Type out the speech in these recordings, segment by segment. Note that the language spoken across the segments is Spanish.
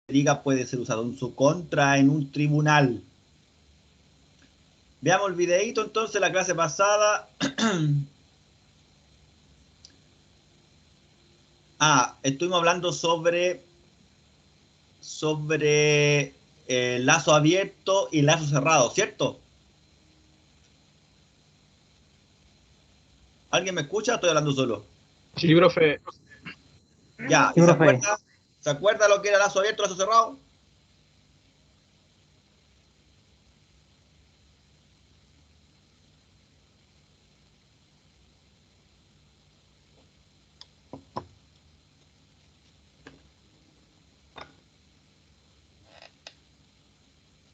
diga puede ser usado en su contra en un tribunal. Veamos el videito entonces, la clase pasada. Estuvimos hablando sobre lazo abierto y lazo cerrado, ¿cierto? ¿Alguien me escucha o estoy hablando solo? Sí, profe. Ya, Sí, ¿y profe. se acuerda lo que era lazo abierto, lazo cerrado?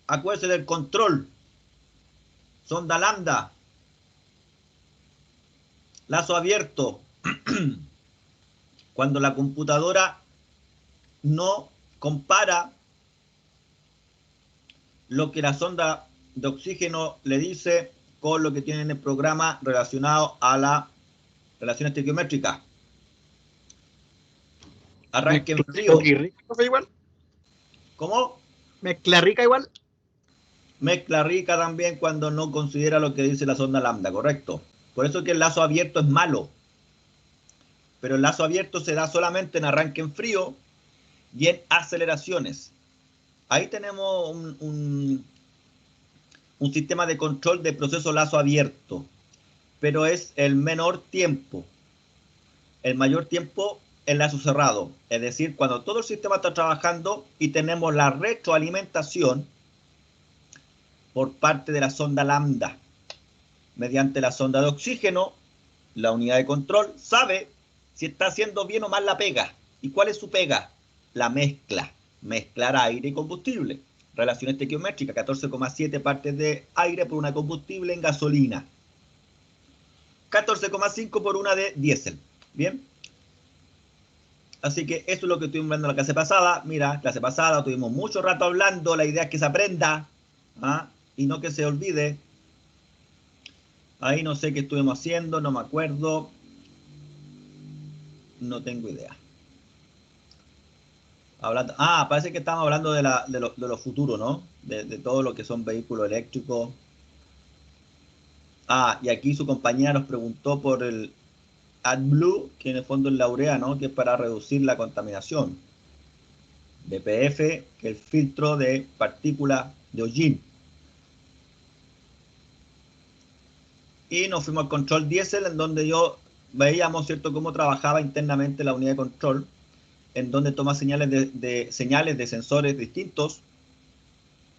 Acuérdese del control. Sonda lambda. Lazo abierto. Cuando la computadora no compara lo que la sonda de oxígeno le dice con lo que tiene en el programa relacionado a la relación estequiométrica. Arranque en frío. Rica, profe, igual. ¿Cómo? Mezcla rica igual. Mezcla rica también cuando no considera lo que dice la sonda lambda, correcto. Por eso que el lazo abierto es malo. Pero el lazo abierto se da solamente en arranque en frío y en aceleraciones. Ahí tenemos un sistema de control de proceso lazo abierto, pero es el menor tiempo. El mayor tiempo en lazo cerrado, es decir, cuando todo el sistema está trabajando y tenemos la retroalimentación por parte de la sonda lambda. Mediante la sonda de oxígeno, la unidad de control sabe si está haciendo bien o mal la pega. ¿Y cuál es su pega? La mezcla. Mezclar aire y combustible. Relación estequiométrica, 14,7 partes de aire por una combustible en gasolina. 14,5 por una de diésel. Bien. Así que eso es lo que estuvimos hablando en la clase pasada. Mira, clase pasada tuvimos mucho rato hablando. La idea es que se aprenda, y no que se olvide. Ahí no sé qué estuvimos haciendo, no me acuerdo. No tengo idea. Parece que estamos hablando de lo futuro, ¿no? De todo lo que son vehículos eléctricos. Y aquí su compañera nos preguntó por el AdBlue, que en el fondo es la urea, ¿no? Que es para reducir la contaminación. DPF, que es el filtro de partículas de hollín. Y nos fuimos al control diésel, en donde veíamos, ¿cierto?, cómo trabajaba internamente la unidad de control, en donde toma señales de sensores distintos.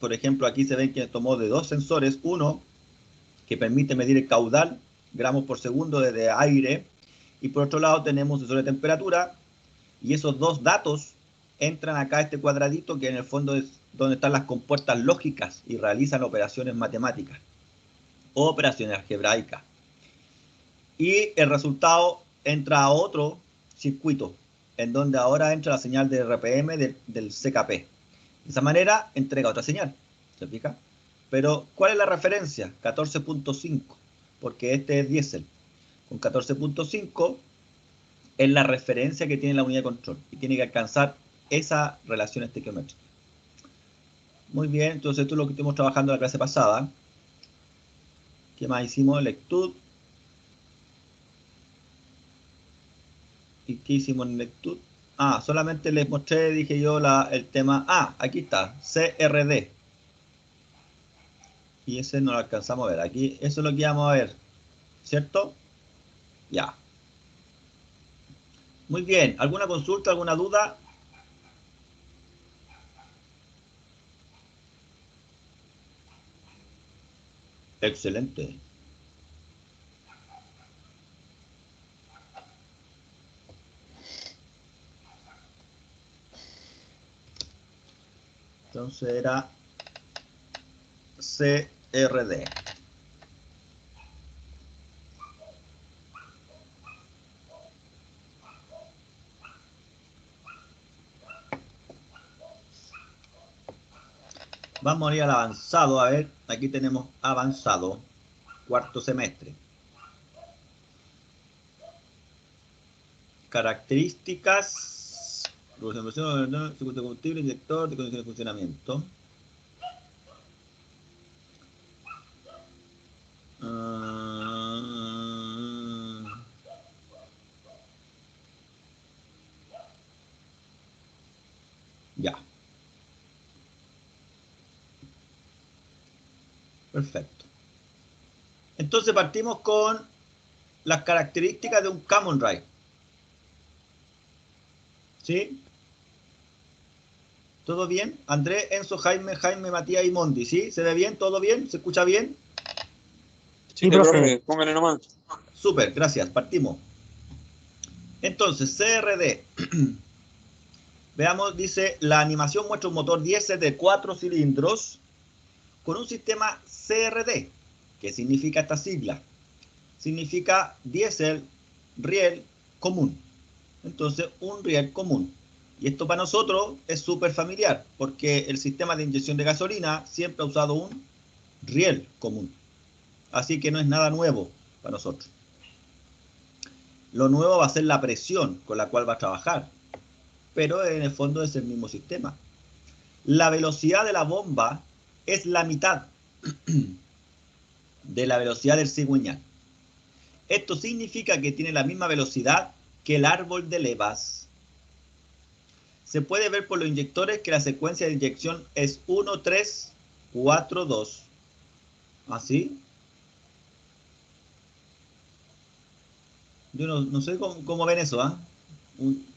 Por ejemplo, aquí se ve que tomó de dos sensores, uno que permite medir el caudal, gramos por segundo de aire, y por otro lado tenemos un sensor de temperatura, y esos dos datos entran acá a este cuadradito, que en el fondo es donde están las compuertas lógicas y realizan operaciones matemáticas o operaciones algebraicas. Y el resultado entra a otro circuito, en donde ahora entra la señal de RPM del CKP. De esa manera entrega otra señal, ¿se fija? Pero, ¿cuál es la referencia? 14.5, porque este es diésel. Con 14.5 es la referencia que tiene la unidad de control y tiene que alcanzar esa relación estequiométrica. Muy bien, entonces esto es lo que estuvimos trabajando en la clase pasada. ¿Qué más hicimos? Lectud. ¿Y qué hicimos en lectud? Solamente les mostré, dije yo, el tema. Aquí está, CRD. Y ese no lo alcanzamos a ver. Aquí, eso es lo que íbamos a ver, ¿cierto? Ya. Muy bien. ¿Alguna consulta, alguna duda? Excelente. Entonces era CRD. Vamos a ir al avanzado. A ver, aquí tenemos avanzado. Cuarto semestre. Características Circulación de combustible, inyector, de condiciones de funcionamiento. Ya. Perfecto. Entonces partimos con las características de un Common Rail. ¿Sí? ¿Todo bien? Andrés, Enzo, Jaime, Matías y Mondi, ¿sí? ¿Se ve bien? ¿Todo bien? ¿Se escucha bien? Sí, profe, póngale nomás. Súper, gracias. Partimos. Entonces, CRD. Veamos, dice, la animación muestra un motor diésel de 4 cilindros con un sistema CRD. ¿Qué significa esta sigla? Significa diésel, riel, común. Entonces, un riel común. Y esto para nosotros es súper familiar, porque el sistema de inyección de gasolina siempre ha usado un riel común. Así que no es nada nuevo para nosotros. Lo nuevo va a ser la presión con la cual va a trabajar, pero en el fondo es el mismo sistema. La velocidad de la bomba es la mitad de la velocidad del cigüeñal. Esto significa que tiene la misma velocidad que el árbol de levas. Se puede ver por los inyectores que la secuencia de inyección es 1, 3, 4, 2. ¿Así? Yo no sé cómo ven eso, ¿ah?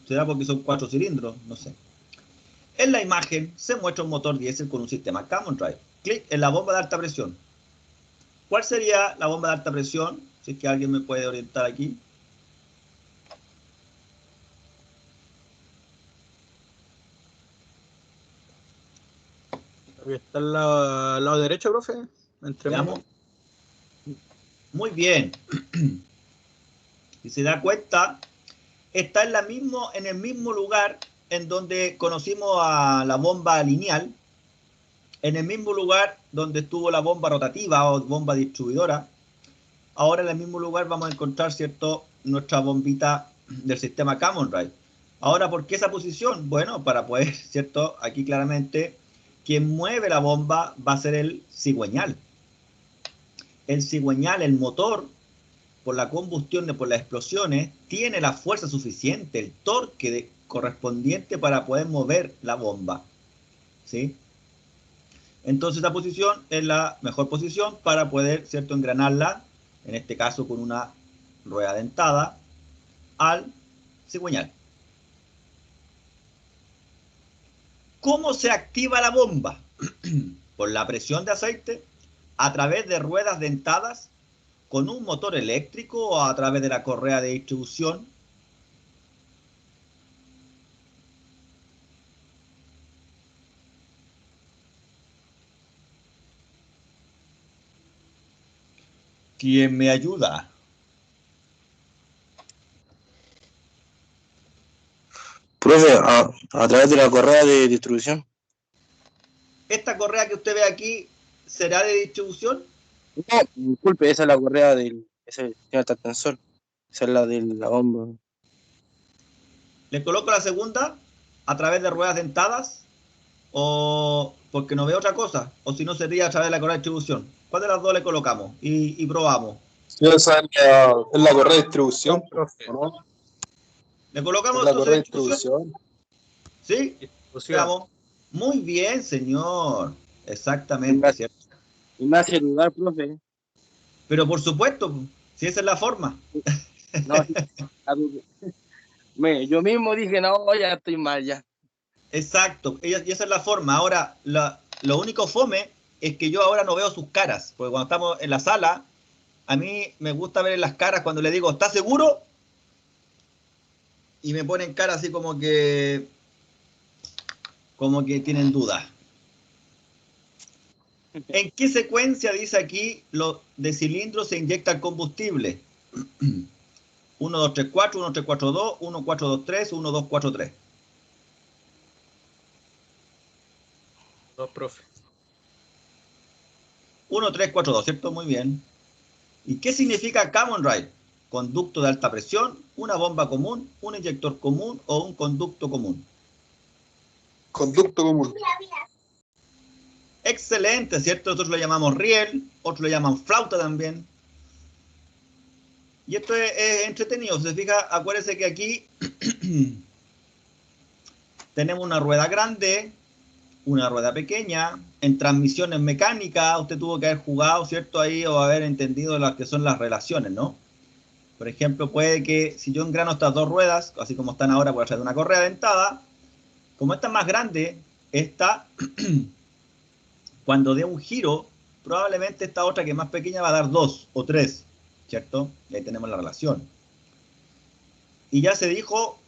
¿Será porque son 4 cilindros? No sé. En la imagen se muestra un motor diésel con un sistema Common Drive. Clic en la bomba de alta presión. ¿Cuál sería la bomba de alta presión? Si es que alguien me puede orientar aquí. Ahí está al lado derecho, profe. Entre Veamos. Muy bien. Si se da cuenta, está en el mismo lugar en donde conocimos a la bomba lineal, en el mismo lugar donde estuvo la bomba rotativa o bomba distribuidora. Ahora en el mismo lugar vamos a encontrar, ¿cierto?, nuestra bombita del sistema Common Rail. Ahora, ¿por qué esa posición? Bueno, para poder, ¿cierto?, aquí claramente, quien mueve la bomba va a ser el cigüeñal. El cigüeñal, el motor, por la combustión, por las explosiones, tiene la fuerza suficiente, el torque correspondiente para poder mover la bomba. ¿Sí? Entonces esta posición es la mejor posición para poder, ¿cierto?, engranarla, en este caso con una rueda dentada, al cigüeñal. ¿Cómo se activa la bomba? Por la presión de aceite, a través de ruedas dentadas, con un motor eléctrico o a través de la correa de distribución. ¿Quién me ayuda? Profe, a través de la correa de distribución. ¿Esta correa que usted ve aquí será de distribución? No, disculpe, esa es la correa ese tiene el tensor. Esa es la de la bomba. ¿Le coloco la segunda a través de ruedas dentadas? ¿O porque no veo otra cosa? ¿O si no sería a través de la correa de distribución? ¿Cuál de las dos le colocamos? Y probamos. Sí, esa es la correa de distribución, profe. ¿no? ¿Le Es colocamos la entonces correa de distribución? distribución. ¿Sí? Veamos. Muy bien, señor. Exactamente, ¿cierto? Y me hace dudar, profe. Pero por supuesto, si esa es la forma. No, yo mismo dije, no, ya estoy mal, ya. Exacto, y esa es la forma. Ahora, lo único fome es que yo ahora no veo sus caras, porque cuando estamos en la sala, a mí me gusta ver en las caras cuando le digo, ¿estás seguro? Y me ponen cara así como que tienen dudas. ¿En qué secuencia dice aquí lo de cilindros se inyecta el combustible? 1, 2, 3, 4, 1, 3, 4, 2, 1, 4, 2, 3, 1, 2, 4, 3. Dos, profe. 1, 3, 4, 2, ¿cierto? Muy bien. ¿Y qué significa Common Rail? Conducto de alta presión, una bomba común, un inyector común o un conducto común. Conducto común. Excelente, ¿cierto? Nosotros lo llamamos riel, otros lo llaman flauta también. Y esto es entretenido. Si se fija, acuérdense que aquí tenemos una rueda grande, una rueda pequeña. En transmisiones mecánicas, usted tuvo que haber jugado, ¿cierto? Ahí o haber entendido las que son las relaciones, ¿no? Por ejemplo, puede que si yo engrano estas dos ruedas, así como están ahora por hacer una correa dentada, como esta es más grande, esta, cuando dé un giro, probablemente esta otra que es más pequeña va a dar 2 o 3, ¿cierto? Y ahí tenemos la relación. Y ya se dijo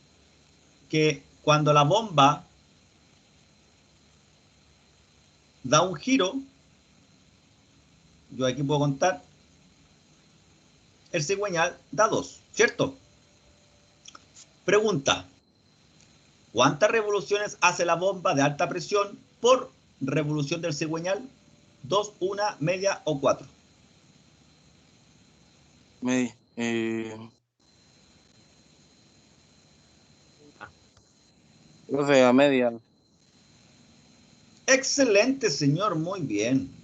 que cuando la bomba da un giro, yo aquí puedo contar, el cigüeñal da 2, ¿cierto? Pregunta, ¿cuántas revoluciones hace la bomba de alta presión por revolución del cigüeñal? 2, 1, media o 4. Media. Profe, a media. Excelente, señor, muy bien.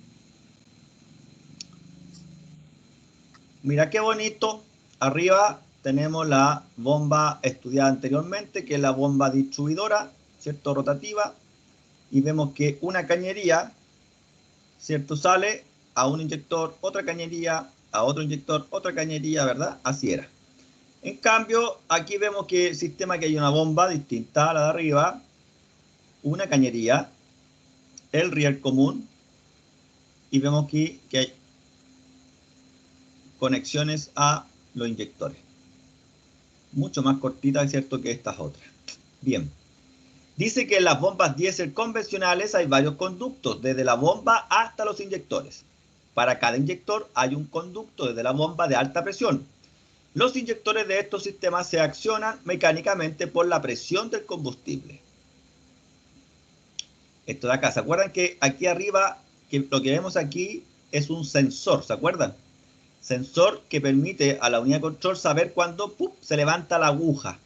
Mira qué bonito. Arriba tenemos la bomba estudiada anteriormente, que es la bomba distribuidora, ¿cierto? Rotativa. Y vemos que una cañería, ¿cierto? Sale a un inyector, otra cañería, a otro inyector, otra cañería, ¿verdad? Así era. En cambio, aquí vemos que el sistema que hay una bomba distinta a la de arriba, una cañería, el riel común, y vemos aquí que hay conexiones a los inyectores. Mucho más cortita, ¿cierto?, que estas otras. Bien. Dice que en las bombas diésel convencionales hay varios conductos, desde la bomba hasta los inyectores. Para cada inyector hay un conducto desde la bomba de alta presión. Los inyectores de estos sistemas se accionan mecánicamente por la presión del combustible. Esto de acá, ¿se acuerdan que aquí arriba, que lo que vemos aquí es un sensor? ¿Se acuerdan? Sensor que permite a la unidad de control saber cuándo se levanta la aguja.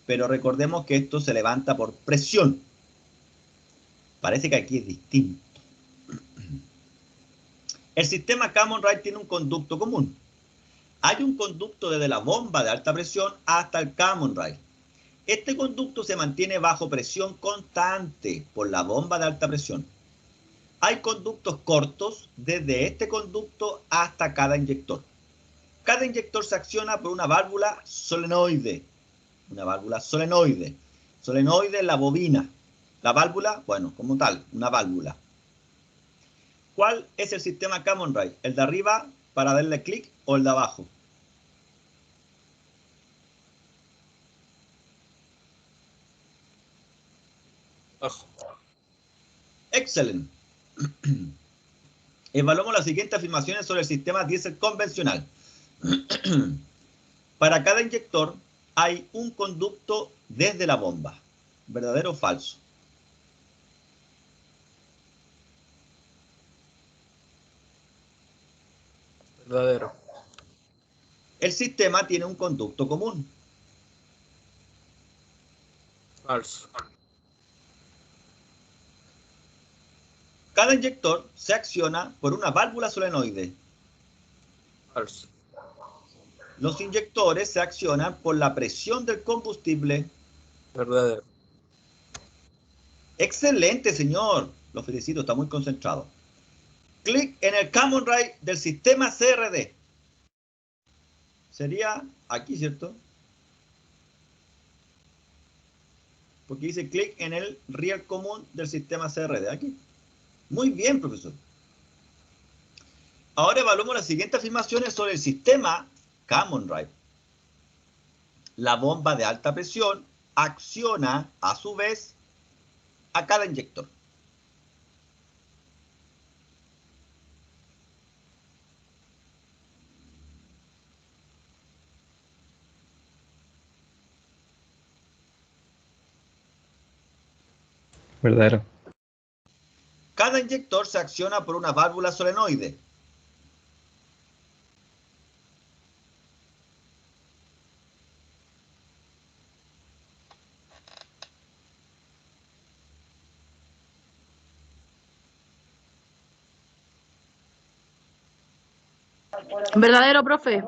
Pero recordemos que esto se levanta por presión. Parece que aquí es distinto. El sistema Common Rail tiene un conducto común. Hay un conducto desde la bomba de alta presión hasta el Common Rail. Este conducto se mantiene bajo presión constante por la bomba de alta presión. Hay conductos cortos desde este conducto hasta cada inyector. Cada inyector se acciona por una válvula solenoide. Una válvula solenoide. Solenoide es la bobina. La válvula, bueno, como tal, una válvula. ¿Cuál es el sistema Common Rail? ¿El de arriba para darle clic o el de abajo? Abajo. Excelente. Evaluamos las siguientes afirmaciones sobre el sistema diésel convencional. Para cada inyector hay un conducto desde la bomba. ¿Verdadero o falso? Verdadero. El sistema tiene un conducto común. Falso. Cada inyector se acciona por una válvula solenoide. Falso. Los inyectores se accionan por la presión del combustible. Verdadero. Excelente, señor. Lo felicito, está muy concentrado. Clic en el Common Rail del sistema CRD. Sería aquí, ¿cierto? Porque dice clic en el riel común del sistema CRD. Aquí. Muy bien, profesor. Ahora evaluamos las siguientes afirmaciones sobre el sistema Common Rail. La bomba de alta presión acciona a su vez a cada inyector. Verdadero. Cada inyector se acciona por una válvula solenoide. Verdadero, profe.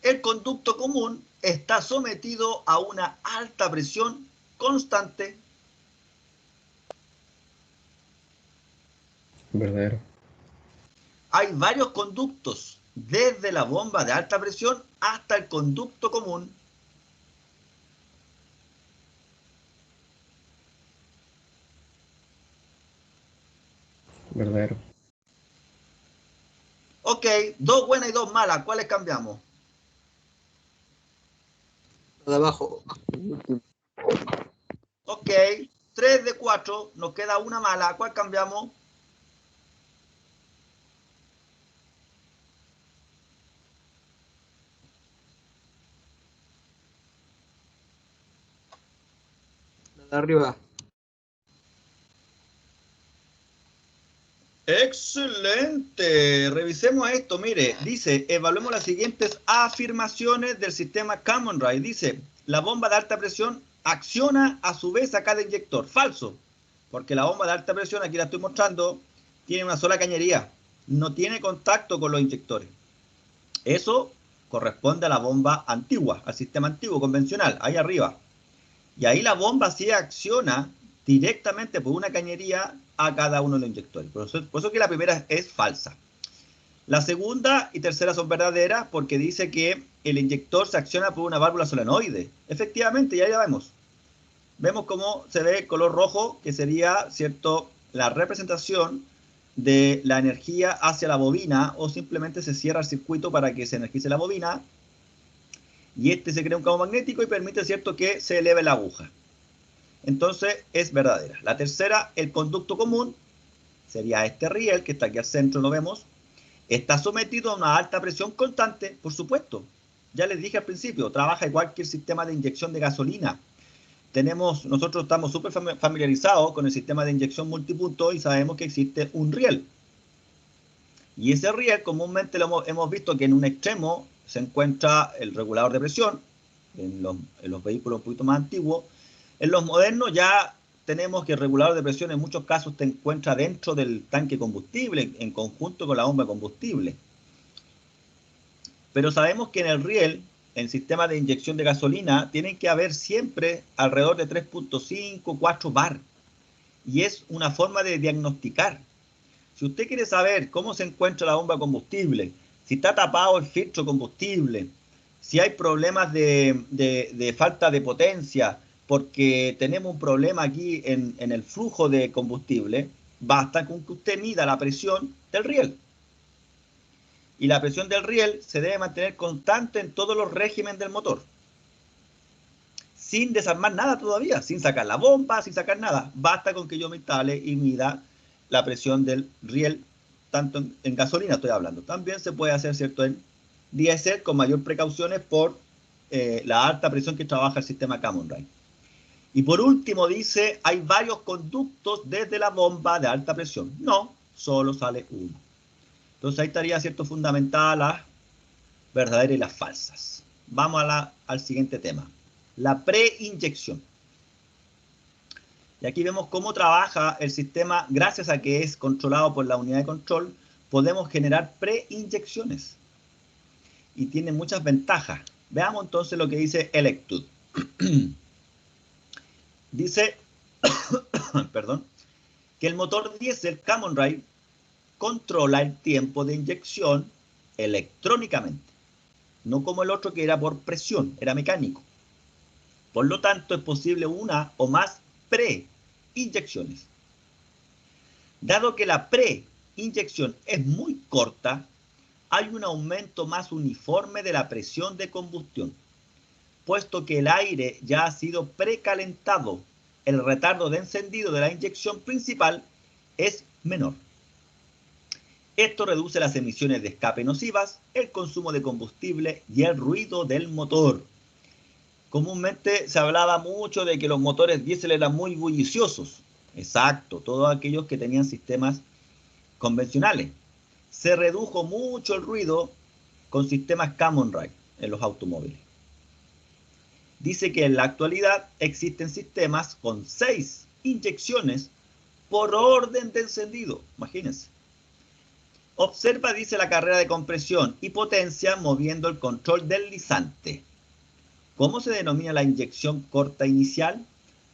El conducto común está sometido a una alta presión constante. Verdadero. Hay varios conductos, desde la bomba de alta presión hasta el conducto común. Verdadero. Ok, 2 buenas y 2 malas. ¿Cuáles cambiamos? De abajo. Ok, 3 de 4. Nos queda una mala. ¿Cuál cambiamos? De arriba. Excelente. Revisemos esto. Mire, dice, evaluemos las siguientes afirmaciones del sistema Common Rail. Dice, la bomba de alta presión acciona a su vez a cada inyector. Falso, porque la bomba de alta presión, aquí la estoy mostrando, tiene una sola cañería. No tiene contacto con los inyectores. Eso corresponde a la bomba antigua, al sistema antiguo, convencional, ahí arriba. Y ahí la bomba sí acciona directamente por una cañería a cada uno de los inyectores. Por eso que la primera es falsa. La segunda y tercera son verdaderas porque dice que el inyector se acciona por una válvula solenoide. Efectivamente, ya vemos. Vemos cómo se ve el color rojo, que sería, ¿cierto?, la representación de la energía hacia la bobina, o simplemente se cierra el circuito para que se energice la bobina. Y este se crea un campo magnético y permite, ¿cierto?, que se eleve la aguja. Entonces es verdadera. La tercera, el conducto común, sería este riel que está aquí al centro, lo vemos, está sometido a una alta presión constante, por supuesto. Ya les dije al principio, trabaja igual que el sistema de inyección de gasolina. Nosotros estamos súper familiarizados con el sistema de inyección multipunto y sabemos que existe un riel. Y ese riel comúnmente hemos visto que en un extremo se encuentra el regulador de presión, en los vehículos un poquito más antiguos. En los modernos ya tenemos que el regulador de presión en muchos casos se encuentra dentro del tanque combustible, en conjunto con la bomba de combustible. Pero sabemos que en el riel, en el sistema de inyección de gasolina, tienen que haber siempre alrededor de 3.5, 4 bar. Y es una forma de diagnosticar. Si usted quiere saber cómo se encuentra la bomba de combustible, si está tapado el filtro de combustible, si hay problemas de falta de potencia, porque tenemos un problema aquí en el flujo de combustible, basta con que usted mida la presión del riel. Y la presión del riel se debe mantener constante en todos los regímenes del motor. Sin desarmar nada todavía, sin sacar la bomba, sin sacar nada. Basta con que yo me instale y mida la presión del riel, tanto en gasolina estoy hablando. También se puede hacer, ¿cierto?, en diésel con mayor precauciones por la alta presión que trabaja el sistema Common Rail. Y por último dice, hay varios conductos desde la bomba de alta presión. No, solo sale uno. Entonces ahí estaría, ¿cierto?, fundamentada las verdaderas y las falsas. Vamos al siguiente tema. La preinyección. Y aquí vemos cómo trabaja el sistema. Gracias a que es controlado por la unidad de control, podemos generar preinyecciones. Y tiene muchas ventajas. Veamos entonces lo que dice Electud. Dice, perdón, que el motor diésel Common Rail controla el tiempo de inyección electrónicamente, no como el otro que era por presión, era mecánico. Por lo tanto, es posible una o más preinyecciones. Dado que la preinyección es muy corta, hay un aumento más uniforme de la presión de combustión, puesto que el aire ya ha sido precalentado. El retardo de encendido de la inyección principal es menor. Esto reduce las emisiones de escape nocivas, el consumo de combustible y el ruido del motor. Comúnmente se hablaba mucho de que los motores diésel eran muy bulliciosos. Exacto, todos aquellos que tenían sistemas convencionales. Se redujo mucho el ruido con sistemas Common Rail en los automóviles. Dice que en la actualidad existen sistemas con 6 inyecciones por orden de encendido. Imagínense. Observa, dice, la carrera de compresión y potencia moviendo el control deslizante. ¿Cómo se denomina la inyección corta inicial?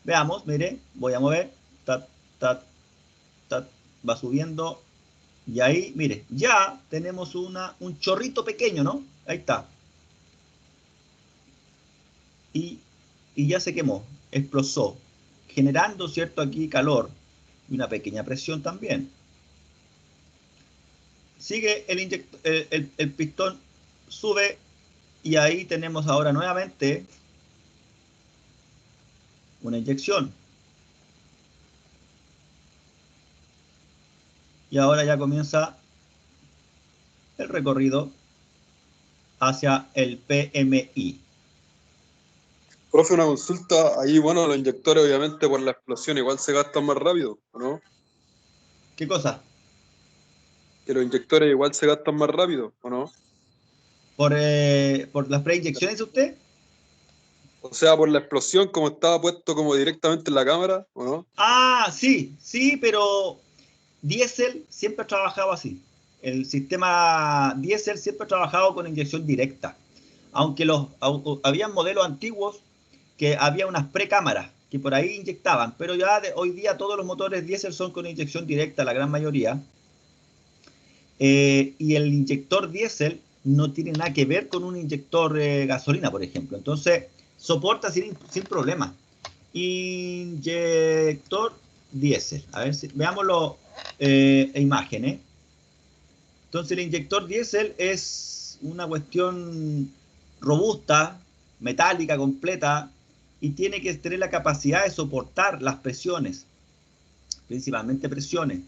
Veamos, mire, voy a mover, tat, tat, tat, va subiendo, y ahí, mire, ya tenemos un chorrito pequeño, ¿no? Ahí está. Y ya se quemó, explosó, generando, ¿cierto?, aquí calor y una pequeña presión también. Sigue el pistón, sube, y ahí tenemos ahora nuevamente una inyección. Y ahora ya comienza el recorrido hacia el PMI. Profe, una consulta. Ahí, bueno, los inyectores, obviamente, por la explosión, igual se gastan más rápido, ¿o no? ¿Qué cosa? Que los inyectores igual se gastan más rápido, ¿o no? ¿Por las preinyecciones de usted? O sea, por la explosión, como estaba puesto como directamente en la cámara, ¿o no? Ah, sí, sí, pero Diesel siempre ha trabajado así. El sistema Diesel siempre ha trabajado con inyección directa. Aunque habían modelos antiguos que había unas precámaras que por ahí inyectaban, pero ya hoy día todos los motores Diesel son con inyección directa, la gran mayoría. Y el inyector Diesel no tiene nada que ver con un inyector gasolina, por ejemplo. Entonces, soporta sin problema. Inyector Diesel. A ver si veámoslo, imágenes. Entonces el inyector diésel es una cuestión robusta, metálica, completa, y tiene que tener la capacidad de soportar las presiones, principalmente presiones,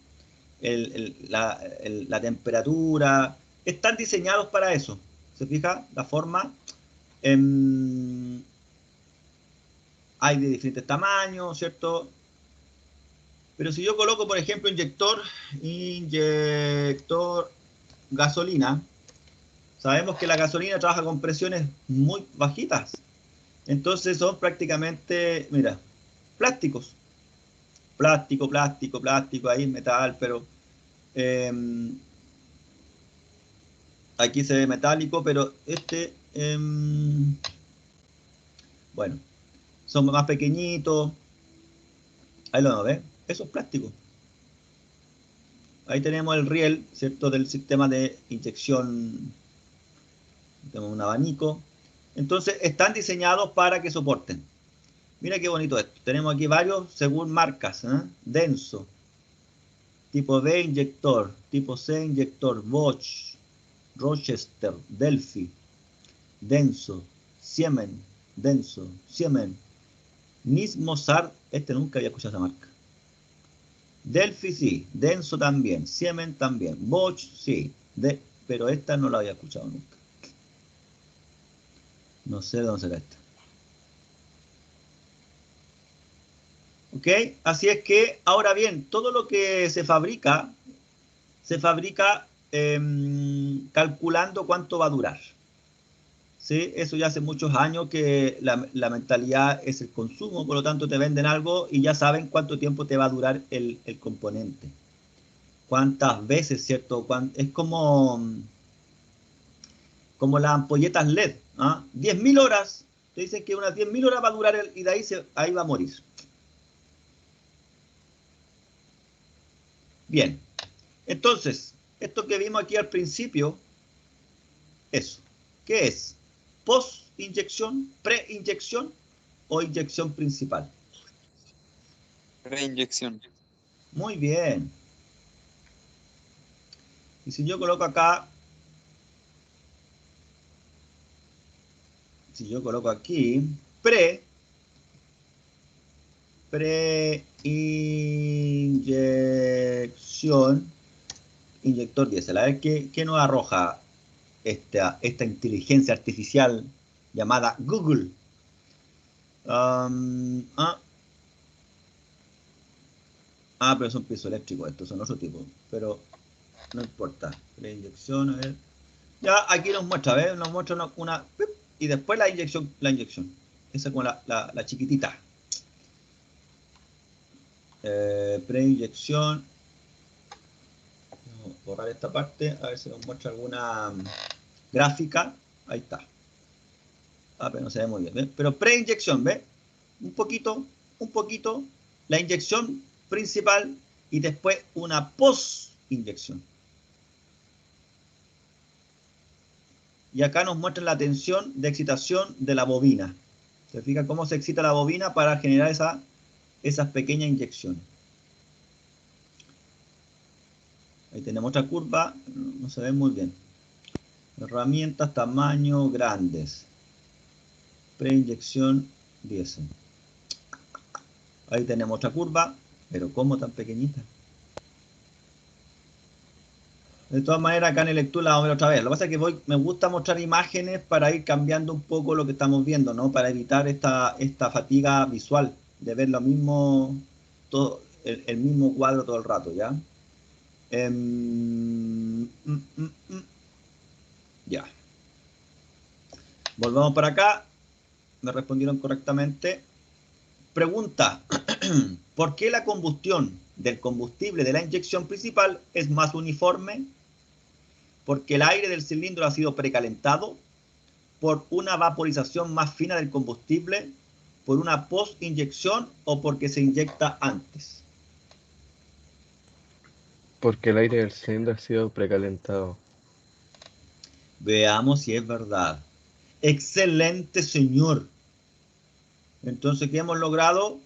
la temperatura. Están diseñados para eso. ¿Se fija la forma? Hay de diferentes tamaños, ¿cierto? Pero si yo coloco, por ejemplo, inyector gasolina, sabemos que la gasolina trabaja con presiones muy bajitas. Entonces son prácticamente, mira, plásticos. Plástico, plástico, plástico, ahí metal, pero aquí se ve metálico, pero bueno, son más pequeñitos. Ahí lo ves, eso es plástico. Ahí tenemos el riel, ¿cierto?, del sistema de inyección. Tenemos un abanico. Entonces están diseñados para que soporten. Mira qué bonito esto. Tenemos aquí varios según marcas. Denso, tipo B inyector, tipo C inyector, Bosch, Rochester, Delphi, denso, Siemens, denso, Siemens, Nismosart, nunca había escuchado esa marca. Delphi sí, denso también, Siemens también, Bosch sí, pero esta no la había escuchado nunca. No sé de dónde será esta. ¿Ok? Así es que, ahora bien, todo lo que se fabrica calculando cuánto va a durar. ¿Sí? Eso ya hace muchos años que la mentalidad es el consumo, por lo tanto te venden algo y ya saben cuánto tiempo te va a durar el componente. Cuántas veces, ¿cierto? Es como las ampolletas LED. 10.000 horas, te dicen que unas 10.000 horas va a durar y de ahí va a morir. Bien, entonces, esto que vimos aquí al principio, eso, ¿qué es? ¿Post-inyección, pre-inyección o inyección principal? Reinyección. Muy bien. Y si yo coloco acá, si yo coloco aquí, pre-inyección, inyector diésel. A ver qué nos arroja esta inteligencia artificial llamada Google. Pero son piezoeléctricos, estos son otro tipo. Pero no importa. Preinyección, a ver. Ya aquí nos muestra, ¿ves? Nos muestra una y después la inyección. Esa es como la chiquitita. Preinyección. borrar esta parte, a ver si nos muestra alguna gráfica. Ahí está. Ah, pero no se ve muy bien, ¿ves? Pero preinyección, ¿ves? Un poquito, la inyección principal y después una post-inyección. Y acá nos muestran la tensión de excitación de la bobina. ¿Se fija cómo se excita la bobina para generar esas pequeñas inyecciones? Ahí tenemos otra curva, no se ve muy bien. Herramientas, tamaño, grandes. Preinyección, 10. Ahí tenemos otra curva, pero ¿cómo tan pequeñita? De todas maneras, acá en el lectura la vamos a ver otra vez. Lo que pasa es que me gusta mostrar imágenes para ir cambiando un poco lo que estamos viendo, ¿no? Para evitar esta fatiga visual de ver lo mismo, todo, el mismo cuadro todo el rato, ¿ya? Ya. Volvamos para acá. Me respondieron correctamente. Pregunta. ¿Por qué la combustión del combustible de la inyección principal es más uniforme? Porque el aire del cilindro ha sido precalentado, por una vaporización más fina del combustible, por una post-inyección o porque se inyecta antes. Porque el aire del cilindro ha sido precalentado. Veamos si es verdad. Excelente, señor. Entonces, ¿qué hemos logrado?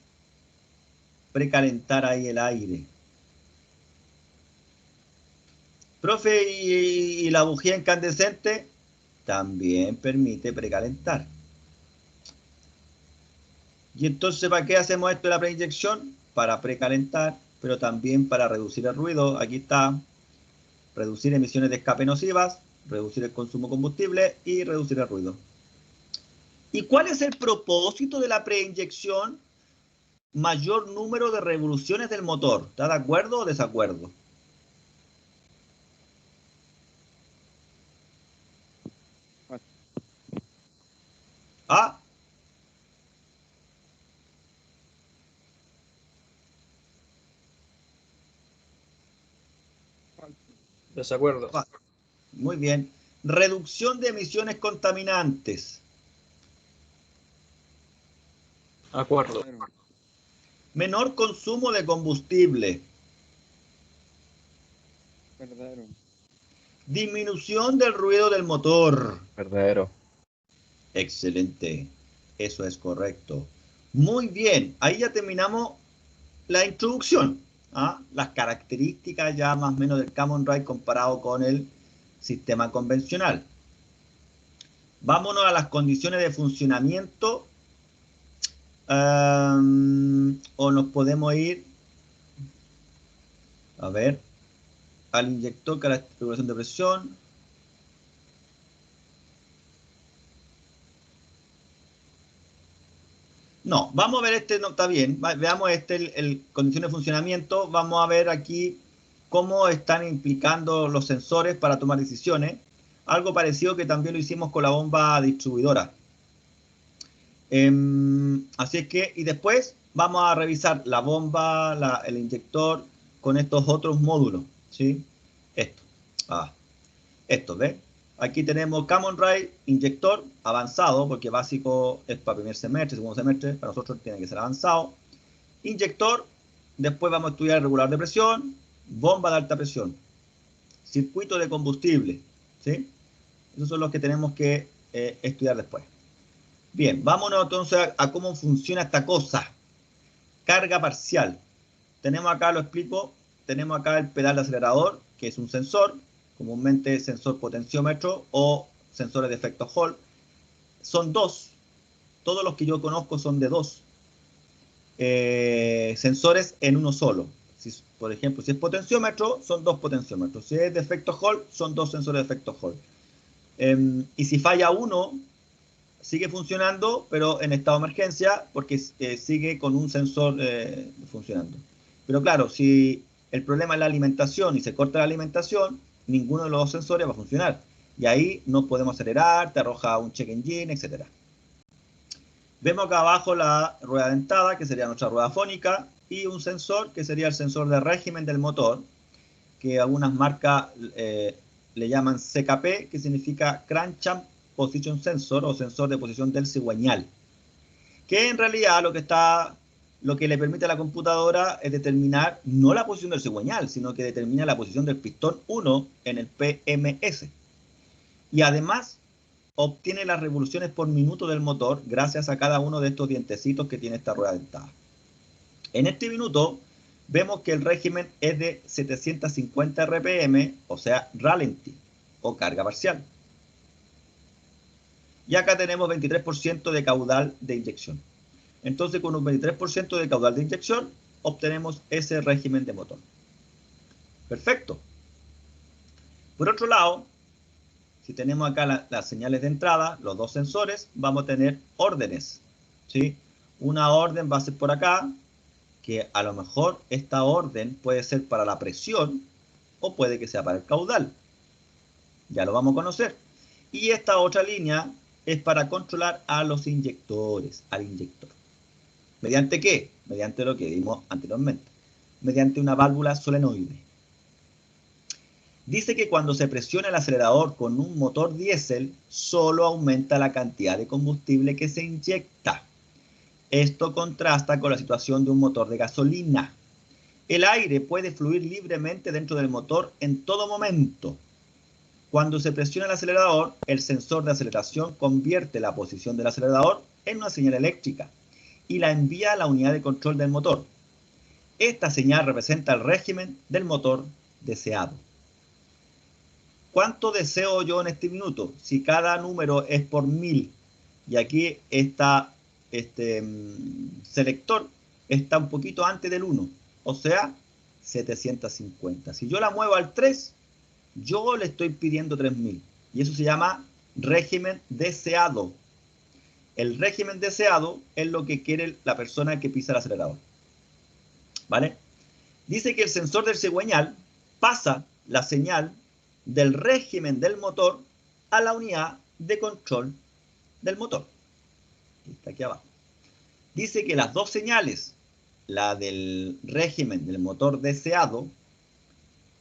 Precalentar ahí el aire. Profe, ¿y la bujía incandescente? También permite precalentar. Y entonces, ¿para qué hacemos esto de la preinyección? Para precalentar, pero también para reducir el ruido. Aquí está. Reducir emisiones de escape nocivas, reducir el consumo de combustible y reducir el ruido. ¿Y cuál es el propósito de la preinyección? Mayor número de revoluciones del motor. ¿Está de acuerdo o desacuerdo? ¿Ah? Desacuerdo. Muy bien. Reducción de emisiones contaminantes. Acuerdo. Menor consumo de combustible. Verdadero. Disminución del ruido del motor. Verdadero. Excelente. Eso es correcto. Muy bien. Ahí ya terminamos la introducción. Las características ya más o menos del Common Rail comparado con el sistema convencional. Vámonos a las condiciones de funcionamiento. O nos podemos ir, a ver, al inyector, regulación de presión. No, vamos a ver este, no está bien. Veamos este, el condición de funcionamiento. Vamos a ver aquí cómo están implicando los sensores para tomar decisiones. Algo parecido que también lo hicimos con la bomba distribuidora. Así es que, y después vamos a revisar la bomba, el inyector con estos otros módulos, ¿sí? Esto, ¿ves? Aquí tenemos Common Rail, inyector avanzado, porque básico es para primer semestre, segundo semestre, para nosotros tiene que ser avanzado. Inyector, después vamos a estudiar el regulador de presión, bomba de alta presión, circuito de combustible, ¿sí? Esos son los que tenemos que estudiar después. Bien, vámonos entonces a cómo funciona esta cosa. Carga parcial. Tenemos acá, lo explico, tenemos acá el pedal de acelerador, que es un sensor, comúnmente sensor potenciómetro o sensores de efecto Hall. Son dos. Todos los que yo conozco son de dos. Sensores en uno solo. Por ejemplo, si es potenciómetro, son dos potenciómetros. Si es de efecto Hall, son dos sensores de efecto Hall. Y si falla uno, sigue funcionando, pero en estado de emergencia, porque sigue con un sensor funcionando. Pero claro, si el problema es la alimentación y se corta la alimentación, ninguno de los dos sensores va a funcionar. Y ahí no podemos acelerar, te arroja un check engine, etc. Vemos acá abajo la rueda dentada, que sería nuestra rueda fónica, y un sensor, que sería el sensor de régimen del motor, que algunas marcas le llaman CKP, que significa Crankshaft Position Sensor o sensor de posición del cigüeñal, que en realidad lo que le permite a la computadora es determinar no la posición del cigüeñal, sino que determina la posición del pistón 1 en el PMS. Y además obtiene las revoluciones por minuto del motor gracias a cada uno de estos dientecitos que tiene esta rueda dentada. En este minuto vemos que el régimen es de 750 RPM, o sea, ralentí o carga parcial. Y acá tenemos 23% de caudal de inyección. Entonces, con un 23% de caudal de inyección, obtenemos ese régimen de motor. Perfecto. Por otro lado, si tenemos acá las señales de entrada, los dos sensores, vamos a tener órdenes, ¿sí? Una orden va a ser por acá, que a lo mejor esta orden puede ser para la presión o puede que sea para el caudal. Ya lo vamos a conocer. Y esta otra línea es para controlar a los inyectores, al inyector. ¿Mediante qué? Mediante lo que vimos anteriormente. Mediante una válvula solenoide. Dice que cuando se presiona el acelerador con un motor diésel, solo aumenta la cantidad de combustible que se inyecta. Esto contrasta con la situación de un motor de gasolina. El aire puede fluir libremente dentro del motor en todo momento. Cuando se presiona el acelerador, el sensor de aceleración convierte la posición del acelerador en una señal eléctrica y la envía a la unidad de control del motor. Esta señal representa el régimen del motor deseado. ¿Cuánto deseo yo en este minuto? Si cada número es por 1000 y aquí está este selector está un poquito antes del 1, o sea, 750. Si yo la muevo al 3, yo le estoy pidiendo 3000 y eso se llama régimen deseado. El régimen deseado es lo que quiere la persona que pisa el acelerador. ¿Vale? Dice que el sensor del cigüeñal pasa la señal del régimen del motor a la unidad de control del motor. Está aquí abajo. Dice que las dos señales, la del régimen del motor deseado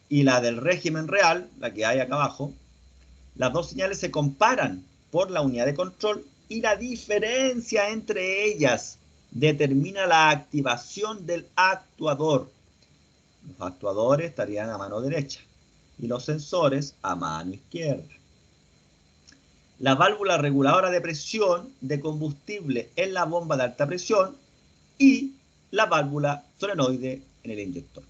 y la del régimen real, la que hay acá abajo, las dos señales se comparan por la unidad de control y la diferencia entre ellas determina la activación del actuador. Los actuadores estarían a mano derecha y los sensores a mano izquierda. La válvula reguladora de presión de combustible en la bomba de alta presión y la válvula solenoide en el inyector.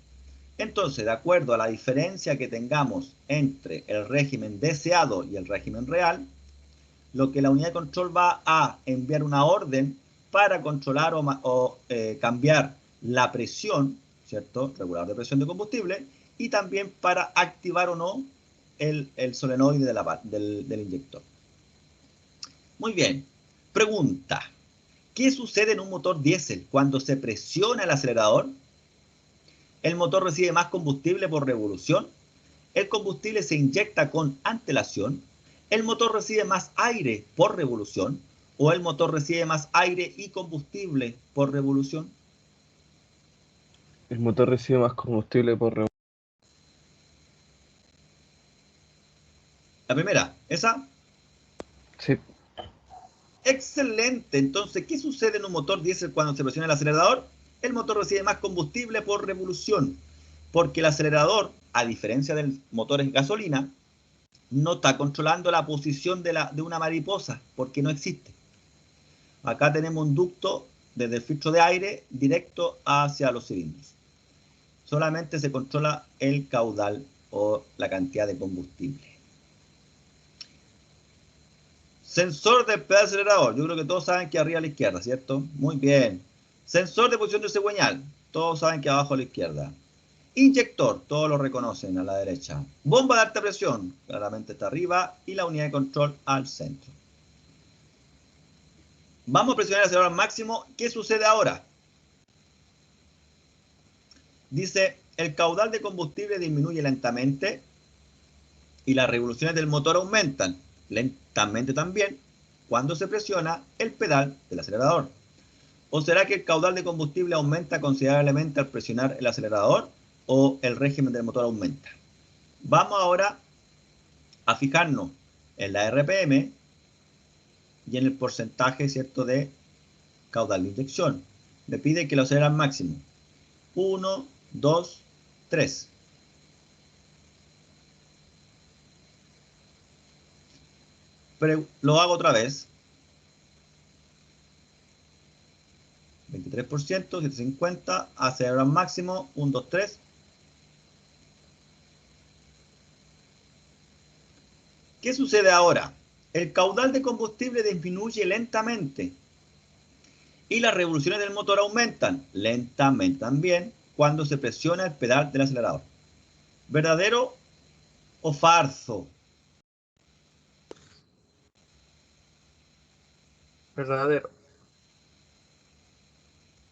Entonces, de acuerdo a la diferencia que tengamos entre el régimen deseado y el régimen real, lo que la unidad de control va a enviar una orden para controlar o cambiar la presión, ¿cierto? Regulador de presión de combustible, y también para activar o no el solenoide del inyector. Muy bien. Pregunta. ¿Qué sucede en un motor diésel cuando se presiona el acelerador? El motor recibe más combustible por revolución. El combustible se inyecta con antelación. El motor recibe más aire por revolución. ¿O el motor recibe más aire y combustible por revolución? El motor recibe más combustible por revolución. La primera, ¿esa? Sí. Excelente. Entonces, ¿qué sucede en un motor diésel cuando se presiona el acelerador? El motor recibe más combustible por revolución, porque el acelerador, a diferencia del motor en gasolina, no está controlando la posición de una mariposa, porque no existe. Acá tenemos un ducto desde el filtro de aire directo hacia los cilindros. Solamente se controla el caudal o la cantidad de combustible. Sensor del pedal acelerador. Yo creo que todos saben que arriba a la izquierda, ¿cierto? Muy bien. Sensor de posición del cigüeñal. Todos saben que abajo a la izquierda. Inyector. Todos lo reconocen a la derecha. Bomba de alta presión. Claramente está arriba. Y la unidad de control al centro. Vamos a presionar el acelerador al máximo. ¿Qué sucede ahora? Dice, el caudal de combustible disminuye lentamente y las revoluciones del motor aumentan lentamente también cuando se presiona el pedal del acelerador. ¿O será que el caudal de combustible aumenta considerablemente al presionar el acelerador o el régimen del motor aumenta? Vamos ahora a fijarnos en la RPM y en el porcentaje, ¿cierto?, de caudal de inyección. Me pide que lo acelere al máximo. 1, 2, 3. Pero lo hago otra vez. 23%, 750, acelerar al máximo, 1, 2, 3. ¿Qué sucede ahora? El caudal de combustible disminuye lentamente y las revoluciones del motor aumentan lentamente también cuando se presiona el pedal del acelerador. ¿Verdadero o falso? Verdadero.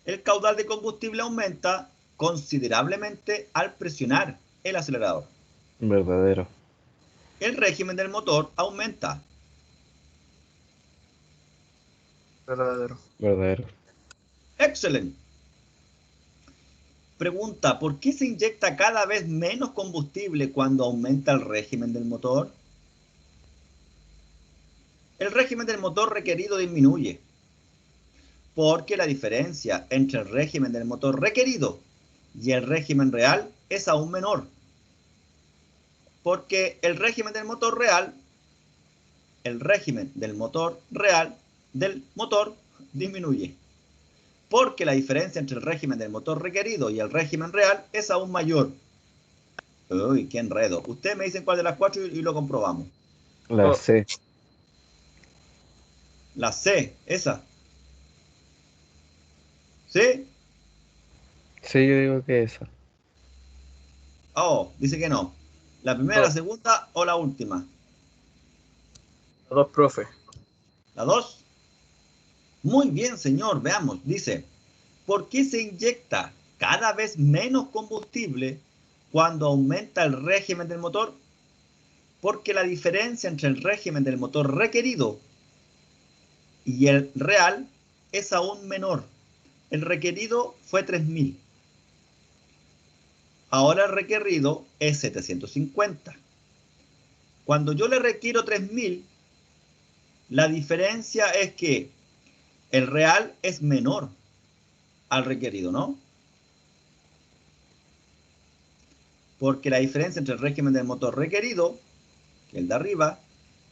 El caudal de combustible aumenta considerablemente al presionar el acelerador. Verdadero. El régimen del motor aumenta. Verdadero. Verdadero. Excelente. Pregunta, ¿por qué se inyecta cada vez menos combustible cuando aumenta el régimen del motor? El régimen del motor requerido disminuye, porque la diferencia entre el régimen del motor requerido y el régimen real es aún menor. Porque el régimen del motor real del motor disminuye. Porque la diferencia entre el régimen del motor requerido y el régimen real es aún mayor. Uy, qué enredo. Ustedes me dicen cuál de las cuatro y lo comprobamos. La Oh. C. La C, esa. ¿Sí? Sí, yo digo que esa. Oh, dice que no. ¿La primera, No. la segunda o la última? Los dos, profe. ¿La 2? Muy bien, señor. Veamos. Dice, ¿por qué se inyecta cada vez menos combustible cuando aumenta el régimen del motor? Porque la diferencia entre el régimen del motor requerido y el real es aún menor. El requerido fue 3000. Ahora el requerido es 750. Cuando yo le requiero 3000, la diferencia es que el real es menor al requerido, ¿no? Porque la diferencia entre el régimen del motor requerido, que es el de arriba,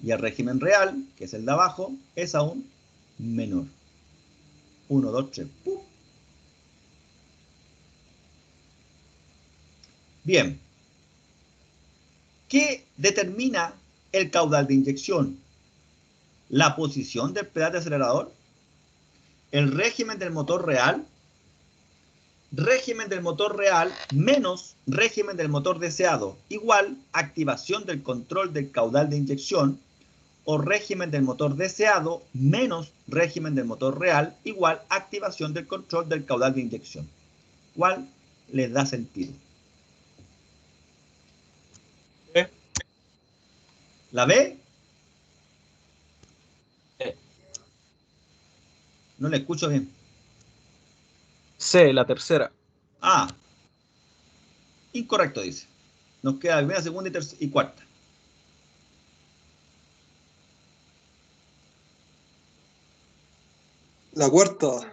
y el régimen real, que es el de abajo, es aún menor. 1, 2, 3. ¡Pum! Bien. ¿Qué determina el caudal de inyección? La posición del pedal de acelerador, el régimen del motor real menos régimen del motor deseado, igual activación del control del caudal de inyección, o régimen del motor deseado menos régimen del motor real, igual activación del control del caudal de inyección. ¿Cuál les da sentido? ¿Eh? ¿La B? Eh. No le escucho bien. C, la tercera. Ah, incorrecto, dice. Nos queda primera, segunda y cuarta. La cuarta.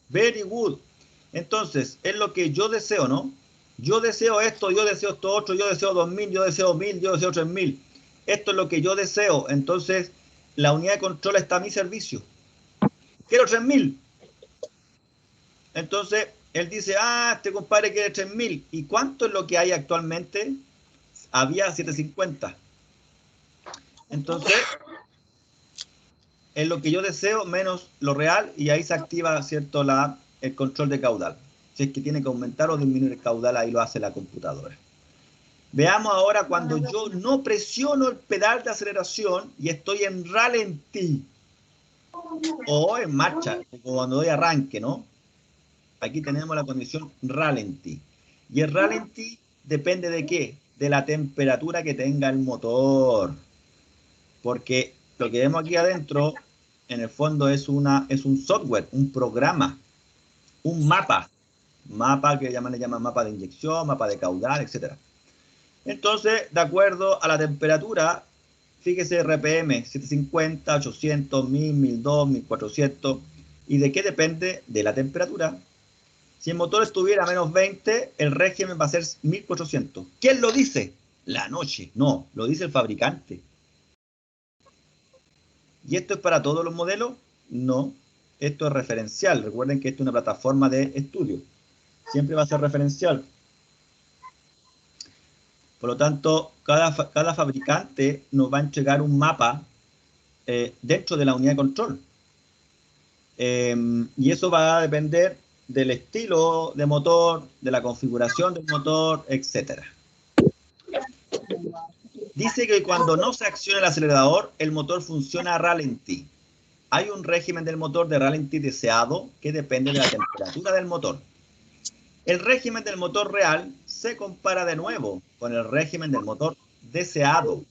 Very good. Entonces, es lo que yo deseo, ¿no? Yo deseo esto, yo deseo esto otro, yo deseo 2000, yo deseo 1000, yo deseo 3000. Esto es lo que yo deseo. Entonces, la unidad de control está a mi servicio. Quiero 3000. Entonces, él dice, este compadre quiere 3000. ¿Y cuánto es lo que hay actualmente? Había 750. Entonces, es lo que yo deseo menos lo real y ahí se activa, ¿cierto?, el control de caudal. Si es que tiene que aumentar o disminuir el caudal, ahí lo hace la computadora. Veamos ahora cuando yo no presiono el pedal de aceleración y estoy en ralentí o en marcha, como cuando doy arranque, ¿no? Aquí tenemos la condición ralentí. Y el ralentí depende de qué? De la temperatura que tenga el motor. Porque lo que vemos aquí adentro, en el fondo, es un software, un programa, un mapa. Mapa que le llaman mapa de inyección, mapa de caudal, etc. Entonces, de acuerdo a la temperatura, fíjese RPM, 750, 800, 1000, 1200, 1400. ¿Y de qué depende? De la temperatura. Si el motor estuviera a menos 20, el régimen va a ser 1400. ¿Quién lo dice? La noche. No, lo dice el fabricante. ¿Y esto es para todos los modelos? No, esto es referencial. Recuerden que esto es una plataforma de estudio. Siempre va a ser referencial. Por lo tanto, cada fabricante nos va a entregar un mapa dentro de la unidad de control. Y eso va a depender del estilo de motor, de la configuración del motor, etc. Dice que cuando no se acciona el acelerador, el motor funciona a ralentí. Hay un régimen del motor de ralentí deseado que depende de la temperatura del motor. El régimen del motor real se compara de nuevo con el régimen del motor deseado.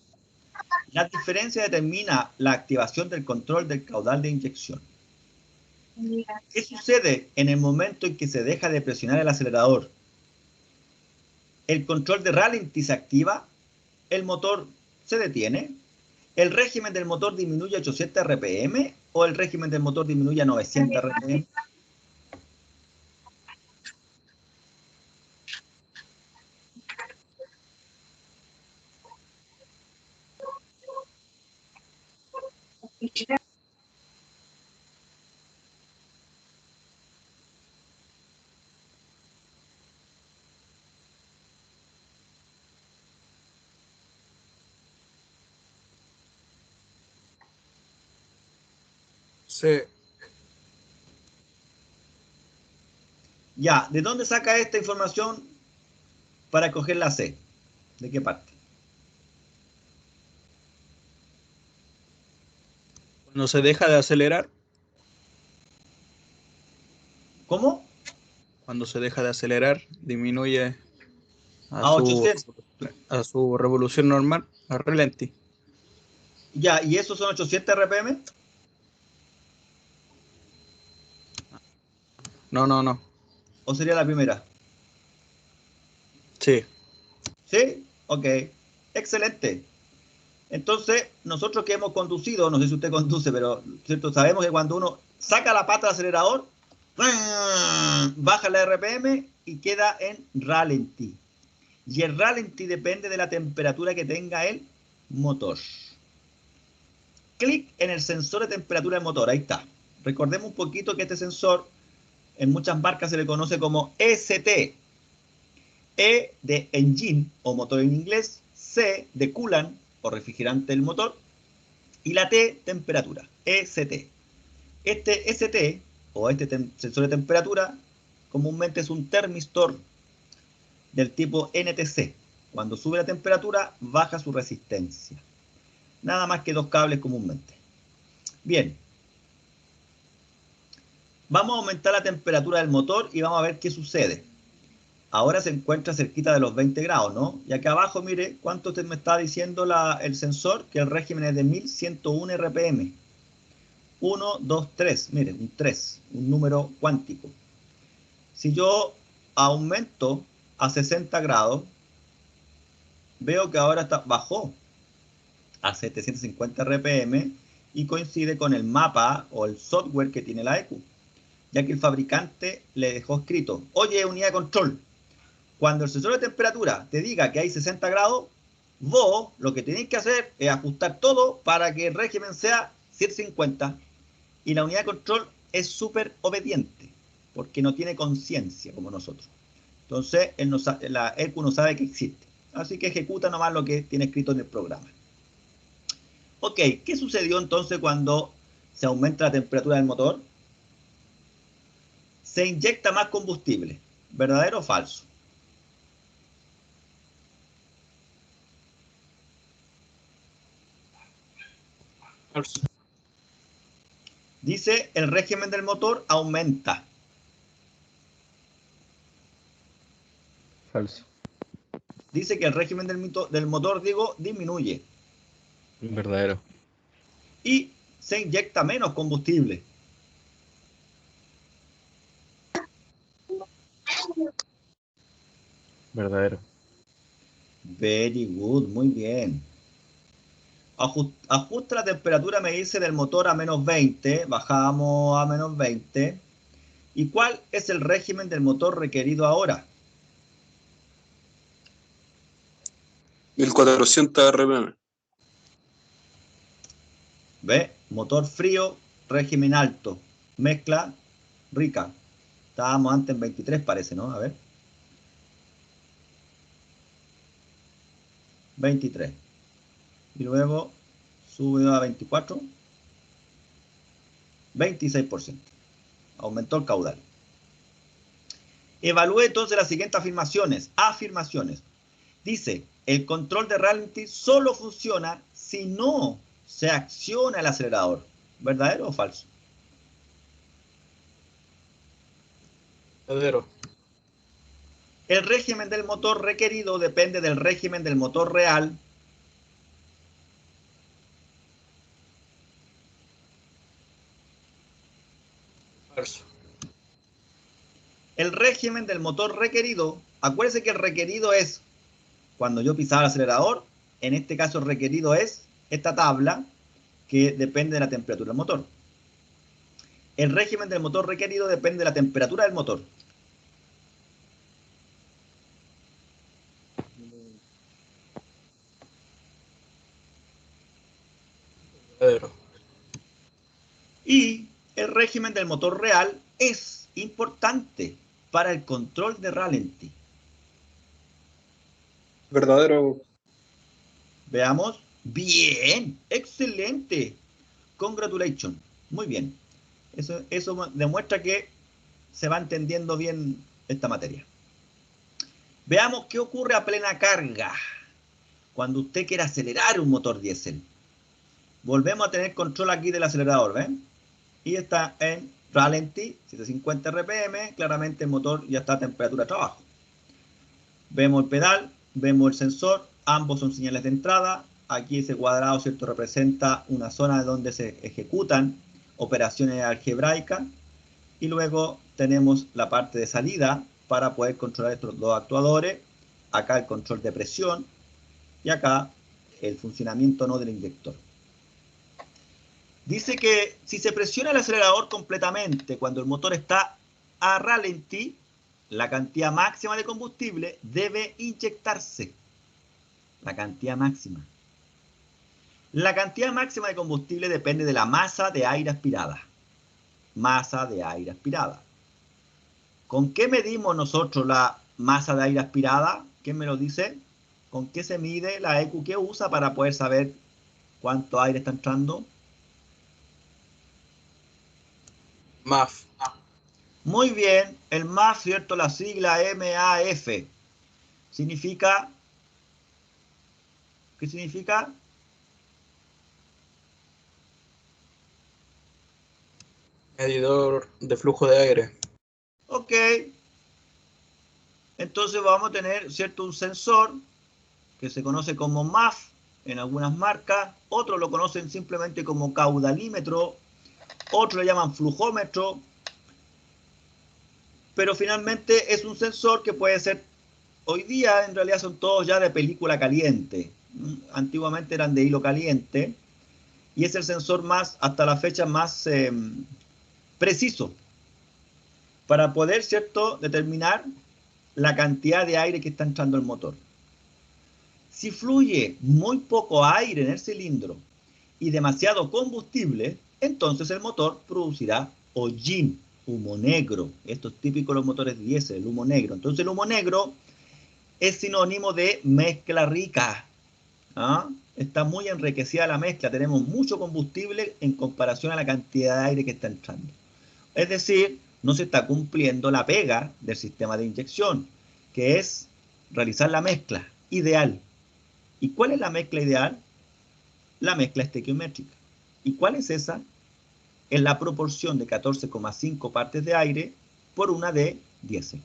La diferencia determina la activación del control del caudal de inyección. ¿Qué sucede en el momento en que se deja de presionar el acelerador? El control de ralentí se activa, el motor se detiene, el régimen del motor disminuye a 800 RPM o el régimen del motor disminuye a 900 RPM. Sí. Ya, ¿de dónde saca esta información para coger la C? ¿De qué parte? Cuando se deja de acelerar, ¿Cómo? cuando se deja de acelerar, disminuye A 800. a su revolución normal, a ralentí. Ya, ¿y esos son 800 RPM? No. ¿O sería la primera? Sí. ¿Sí? Ok. Excelente. Entonces, nosotros que hemos conducido, no sé si usted conduce, pero ¿cierto? Sabemos que cuando uno saca la pata del acelerador, baja la RPM y queda en ralentí. Y el ralentí depende de la temperatura que tenga el motor. Clic en el sensor de temperatura del motor, ahí está. Recordemos un poquito que este sensor en muchas marcas se le conoce como ECT. E de engine o motor en inglés, C de coolant o refrigerante del motor y la T temperatura, ECT. Este ST o este sensor de temperatura comúnmente es un termistor del tipo NTC. Cuando sube la temperatura baja su resistencia. Nada más que dos cables comúnmente. Bien. Vamos a aumentar la temperatura del motor y vamos a ver qué sucede. Ahora se encuentra cerquita de los 20 grados, ¿no? Y acá abajo, mire, cuánto me está diciendo el sensor, que el régimen es de 1101 RPM. 1, 2, 3, mire, un 3, un número cuántico. Si yo aumento a 60 grados, veo que ahora bajó a 750 RPM y coincide con el mapa o el software que tiene la ECU, ya que el fabricante le dejó escrito, oye, unidad de control, cuando el sensor de temperatura te diga que hay 60 grados, vos lo que tenéis que hacer es ajustar todo para que el régimen sea 750. Y la unidad de control es súper obediente, porque no tiene conciencia como nosotros. Entonces, la ECU no sabe que existe. Así que ejecuta nomás lo que tiene escrito en el programa. Ok, ¿qué sucedió entonces cuando se aumenta la temperatura del motor? Se inyecta más combustible. ¿Verdadero o falso? Falso. Dice, el régimen del motor aumenta. Falso. Dice que el régimen del motor, digo, disminuye. Verdadero. Y se inyecta menos combustible. Verdadero. Very good, muy bien. Ajusta la temperatura, me dice, del motor a menos 20. Bajamos a menos 20. ¿Y cuál es el régimen del motor requerido ahora? 1400 RPM. ¿Ve? Motor frío, régimen alto. Mezcla rica. Estábamos antes en 23, parece, ¿no? A ver. 23. Y luego sube a 24. 26%. Aumentó el caudal. Evalúe entonces las siguientes afirmaciones. Afirmaciones. Dice, el control de ralentí solo funciona si no se acciona el acelerador. ¿Verdadero o falso? Verdadero. El régimen del motor requerido depende del régimen del motor real. Falso. El régimen del motor requerido, acuérdense que el requerido es cuando yo pisaba el acelerador, en este caso el requerido es esta tabla que depende de la temperatura del motor. El régimen del motor requerido depende de la temperatura del motor. Verdadero. Y el régimen del motor real es importante para el control de ralentí. Verdadero. Veamos. Bien, excelente. Congratulations. Muy bien. Eso demuestra que se va entendiendo bien esta materia. Veamos qué ocurre a plena carga cuando usted quiere acelerar un motor diésel. Volvemos a tener control aquí del acelerador, ¿ven? Y está en ralentí, 750 RPM, claramente el motor ya está a temperatura de trabajo. Vemos el pedal, vemos el sensor, ambos son señales de entrada. Aquí ese cuadrado, ¿cierto?, representa una zona donde se ejecutan operaciones algebraicas. Y luego tenemos la parte de salida para poder controlar estos dos actuadores. Acá el control de presión y acá el funcionamiento no del inyector. Dice que si se presiona el acelerador completamente cuando el motor está a ralentí, la cantidad máxima de combustible debe inyectarse. La cantidad máxima. La cantidad máxima de combustible depende de la masa de aire aspirada. Masa de aire aspirada. ¿Con qué medimos nosotros la masa de aire aspirada? ¿Quién me lo dice? ¿Con qué se mide la EQ que usa para poder saber cuánto aire está entrando? MAF. Muy bien, el MAF, ¿cierto? La sigla MAF. Significa... ¿Qué significa? Medidor de flujo de aire. Ok. Entonces vamos a tener, ¿cierto?, un sensor que se conoce como MAF en algunas marcas. Otros lo conocen simplemente como caudalímetro. Otros le llaman flujómetro. Pero finalmente es un sensor que puede ser, hoy día en realidad son todos ya de película caliente. Antiguamente eran de hilo caliente. Y es el sensor más, hasta la fecha, más preciso para poder, ¿cierto?, determinar la cantidad de aire que está entrando al motor. Si fluye muy poco aire en el cilindro y demasiado combustible, entonces el motor producirá hollín, humo negro. Esto es típico de los motores diésel, el humo negro. Entonces el humo negro es sinónimo de mezcla rica. ¿Ah? Está muy enriquecida la mezcla, tenemos mucho combustible en comparación a la cantidad de aire que está entrando. Es decir, no se está cumpliendo la pega del sistema de inyección, que es realizar la mezcla ideal. ¿Y cuál es la mezcla ideal? La mezcla estequiométrica. ¿Y cuál es esa? Es la proporción de 14,5 partes de aire por una de diésel.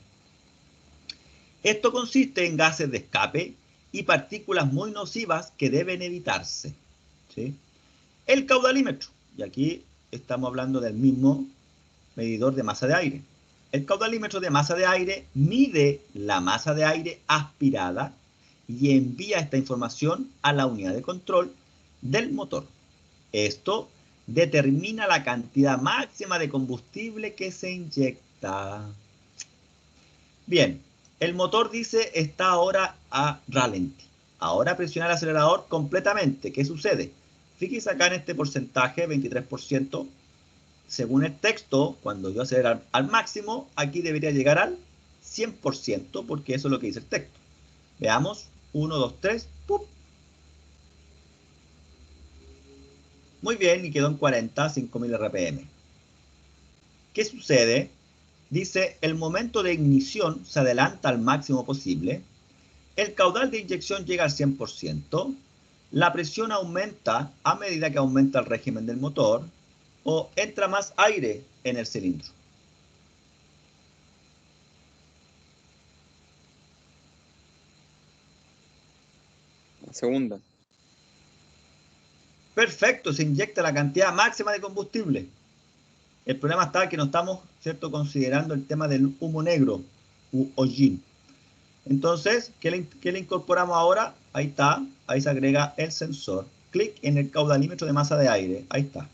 Esto consiste en gases de escape y partículas muy nocivas que deben evitarse. ¿Sí? El caudalímetro, y aquí estamos hablando del mismo medidor de masa de aire. El caudalímetro de masa de aire mide la masa de aire aspirada y envía esta información a la unidad de control del motor. Esto determina la cantidad máxima de combustible que se inyecta. Bien, el motor dice está ahora a ralentí. Ahora presiona el acelerador completamente. ¿Qué sucede? Fíjense acá en este porcentaje, 23%. Según el texto, cuando yo acelero al máximo, aquí debería llegar al 100%, porque eso es lo que dice el texto. Veamos, 1, 2, 3, ¡pum! Muy bien, y quedó en 40, 5000 RPM. ¿Qué sucede? Dice, el momento de ignición se adelanta al máximo posible, el caudal de inyección llega al 100%, la presión aumenta a medida que aumenta el régimen del motor, o entra más aire en el cilindro. La segunda. Perfecto, se inyecta la cantidad máxima de combustible. El problema está que no estamos, ¿cierto?, considerando el tema del humo negro, u hollín. Entonces, ¿qué le incorporamos ahora? Ahí está, ahí se agrega el sensor. Clic en el caudalímetro de masa de aire. Ahí está.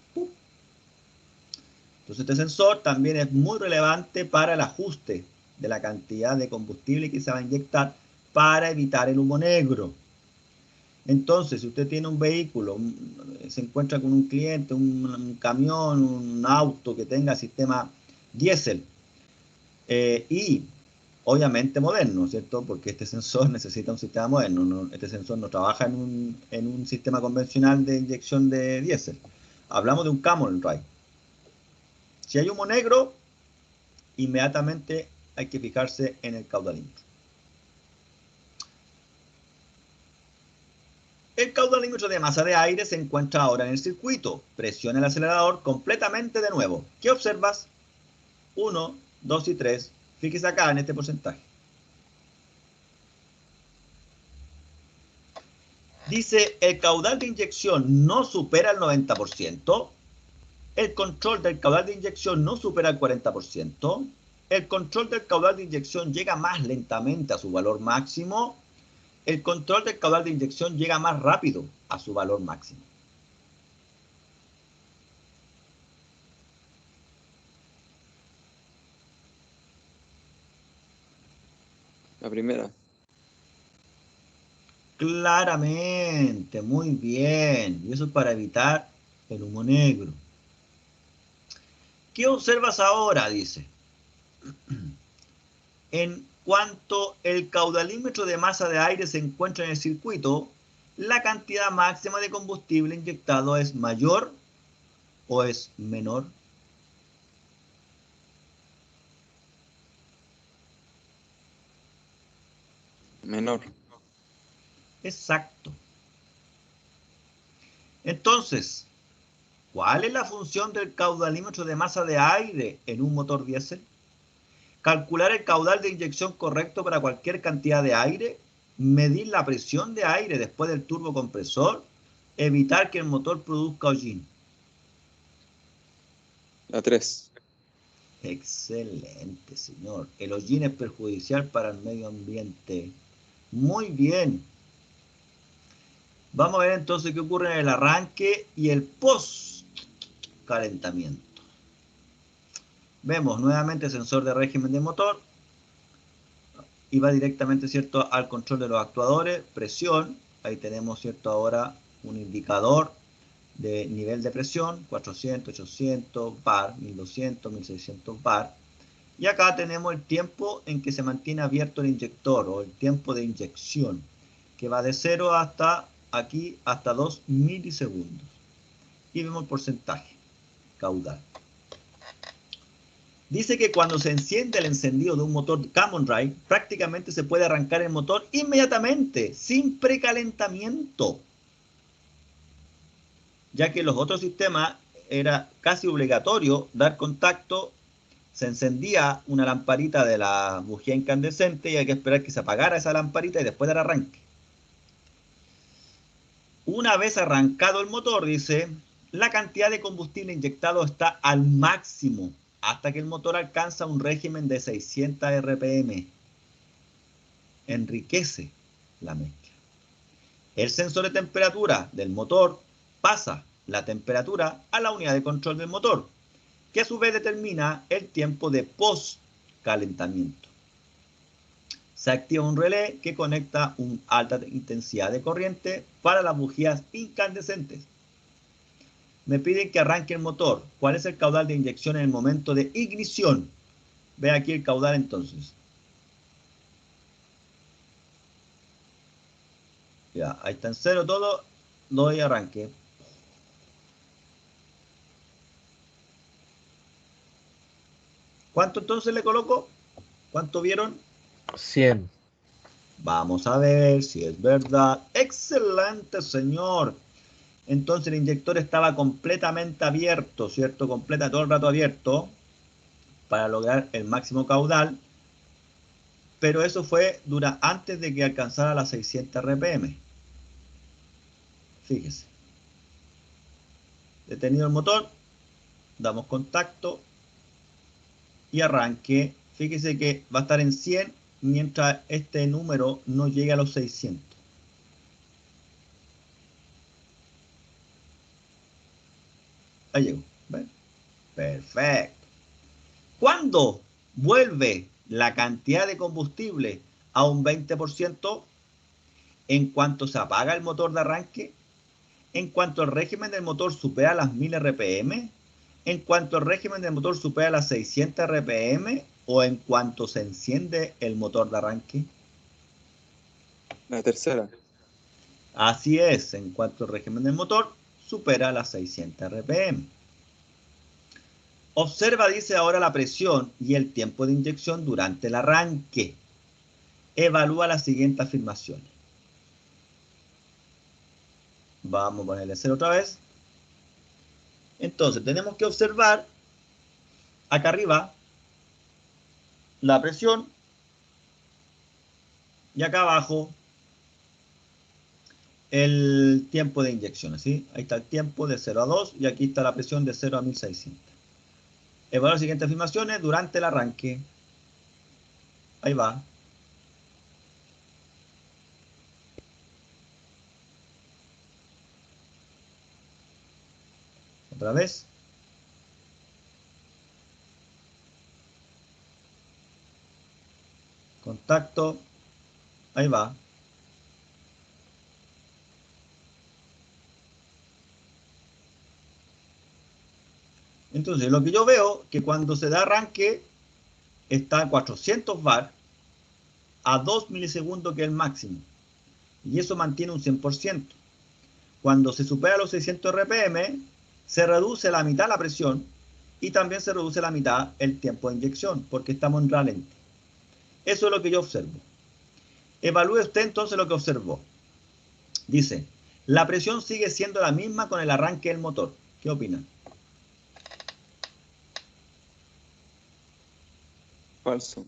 Entonces, este sensor también es muy relevante para el ajuste de la cantidad de combustible que se va a inyectar para evitar el humo negro. Entonces, si usted tiene un vehículo, se encuentra con un cliente, un camión, un auto que tenga sistema diésel y obviamente moderno, ¿cierto? Porque este sensor necesita un sistema moderno. ¿No? Este sensor no trabaja en un sistema convencional de inyección de diésel. Hablamos de un Camel Drive. Si hay humo negro, inmediatamente hay que fijarse en el caudalímetro. El caudalímetro de masa de aire se encuentra ahora en el circuito. Presiona el acelerador completamente de nuevo. ¿Qué observas? 1, 2 y 3. Fíjese acá en este porcentaje. Dice, el caudal de inyección no supera el 90%. El control del caudal de inyección no supera el 40%. El control del caudal de inyección llega más lentamente a su valor máximo. El control del caudal de inyección llega más rápido a su valor máximo. La primera. Claramente, muy bien. Y eso es para evitar el humo negro. ¿Qué observas ahora? Dice. En cuanto el caudalímetro de masa de aire se encuentra en el circuito, la cantidad máxima de combustible inyectado es mayor o es menor. Menor. Exacto. Entonces, ¿cuál es la función del caudalímetro de masa de aire en un motor diésel? Calcular el caudal de inyección correcto para cualquier cantidad de aire, medir la presión de aire después del turbocompresor, evitar que el motor produzca hollín. La 3. Excelente, señor. El hollín es perjudicial para el medio ambiente. Muy bien. Vamos a ver entonces qué ocurre en el arranque y el post-calentamiento. Vemos nuevamente sensor de régimen de motor y va directamente, ¿cierto?, al control de los actuadores, presión. Ahí tenemos, ¿cierto?, ahora un indicador de nivel de presión, 400, 800 bar, 1200, 1600 bar. Y acá tenemos el tiempo en que se mantiene abierto el inyector o el tiempo de inyección, que va de 0 hasta aquí, hasta 2 milisegundos. Y vemos el porcentaje caudal. Dice que cuando se enciende el encendido de un motor Camel Drive, prácticamente se puede arrancar el motor inmediatamente, sin precalentamiento. Ya que en los otros sistemas era casi obligatorio dar contacto, se encendía una lamparita de la bujía incandescente y hay que esperar que se apagara esa lamparita y después dar arranque. Una vez arrancado el motor, dice, la cantidad de combustible inyectado está al máximo hasta que el motor alcanza un régimen de 600 RPM. Enriquece la mezcla. El sensor de temperatura del motor pasa la temperatura a la unidad de control del motor, que a su vez determina el tiempo de post-calentamiento. Se activa un relé que conecta una alta intensidad de corriente para las bujías incandescentes. Me piden que arranque el motor. ¿Cuál es el caudal de inyección en el momento de ignición? Ve aquí el caudal entonces. Ya, ahí está en cero todo. Doy arranque. ¿Cuánto entonces le coloco? ¿Cuánto vieron? 100. Vamos a ver si es verdad. ¡Excelente, señor! Entonces el inyector estaba completamente abierto, ¿cierto? Completa todo el rato abierto para lograr el máximo caudal. Pero eso fue antes de que alcanzara las 600 RPM. Fíjese. Detenido el motor, damos contacto y arranque. Fíjese que va a estar en 100 mientras este número no llegue a los 600. Ahí llegó. ¿Ven? Perfecto. ¿Cuándo vuelve la cantidad de combustible a un 20%? En cuanto se apaga el motor de arranque, en cuanto el régimen del motor supera las 1000 RPM, en cuanto el régimen del motor supera las 600 RPM o en cuanto se enciende el motor de arranque. La tercera. Así es, en cuanto el régimen del motor supera las 600 RPM. Observa, dice ahora, la presión y el tiempo de inyección durante el arranque. Evalúa las siguientes afirmaciones. Vamos a ponerle 0 otra vez. Entonces, tenemos que observar acá arriba la presión y acá abajo el tiempo de inyección. ¿Sí? Ahí está el tiempo de 0 a 2 y aquí está la presión de 0 a 1600. Evaluar las siguientes afirmaciones durante el arranque. Ahí va. Otra vez. Contacto. Ahí va. Entonces, lo que yo veo que cuando se da arranque está a 400 bar a 2 milisegundos, que es el máximo. Y eso mantiene un 100%. Cuando se supera los 600 RPM, se reduce la mitad la presión y también se reduce la mitad el tiempo de inyección, porque estamos en ralentí. Eso es lo que yo observo. Evalúe usted entonces lo que observó. Dice, la presión sigue siendo la misma con el arranque del motor. ¿Qué opina? Falso.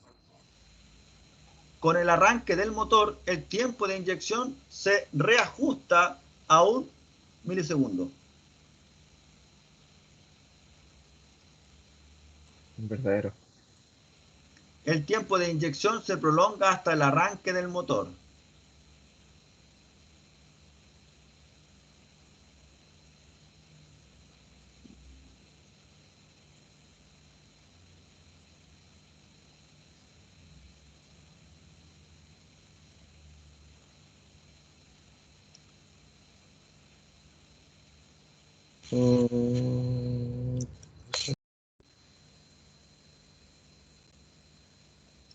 Con el arranque del motor, el tiempo de inyección se reajusta a 1 milisegundo. Verdadero. El tiempo de inyección se prolonga hasta el arranque del motor.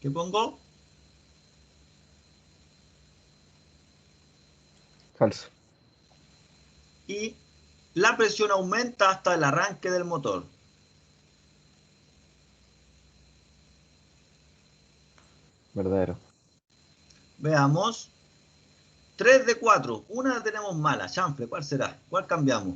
¿Qué pongo? Falso. Y la presión aumenta hasta el arranque del motor. Verdadero. Veamos. 3 de 4. Una la tenemos mala. Chanfle, ¿cuál será? ¿Cuál cambiamos?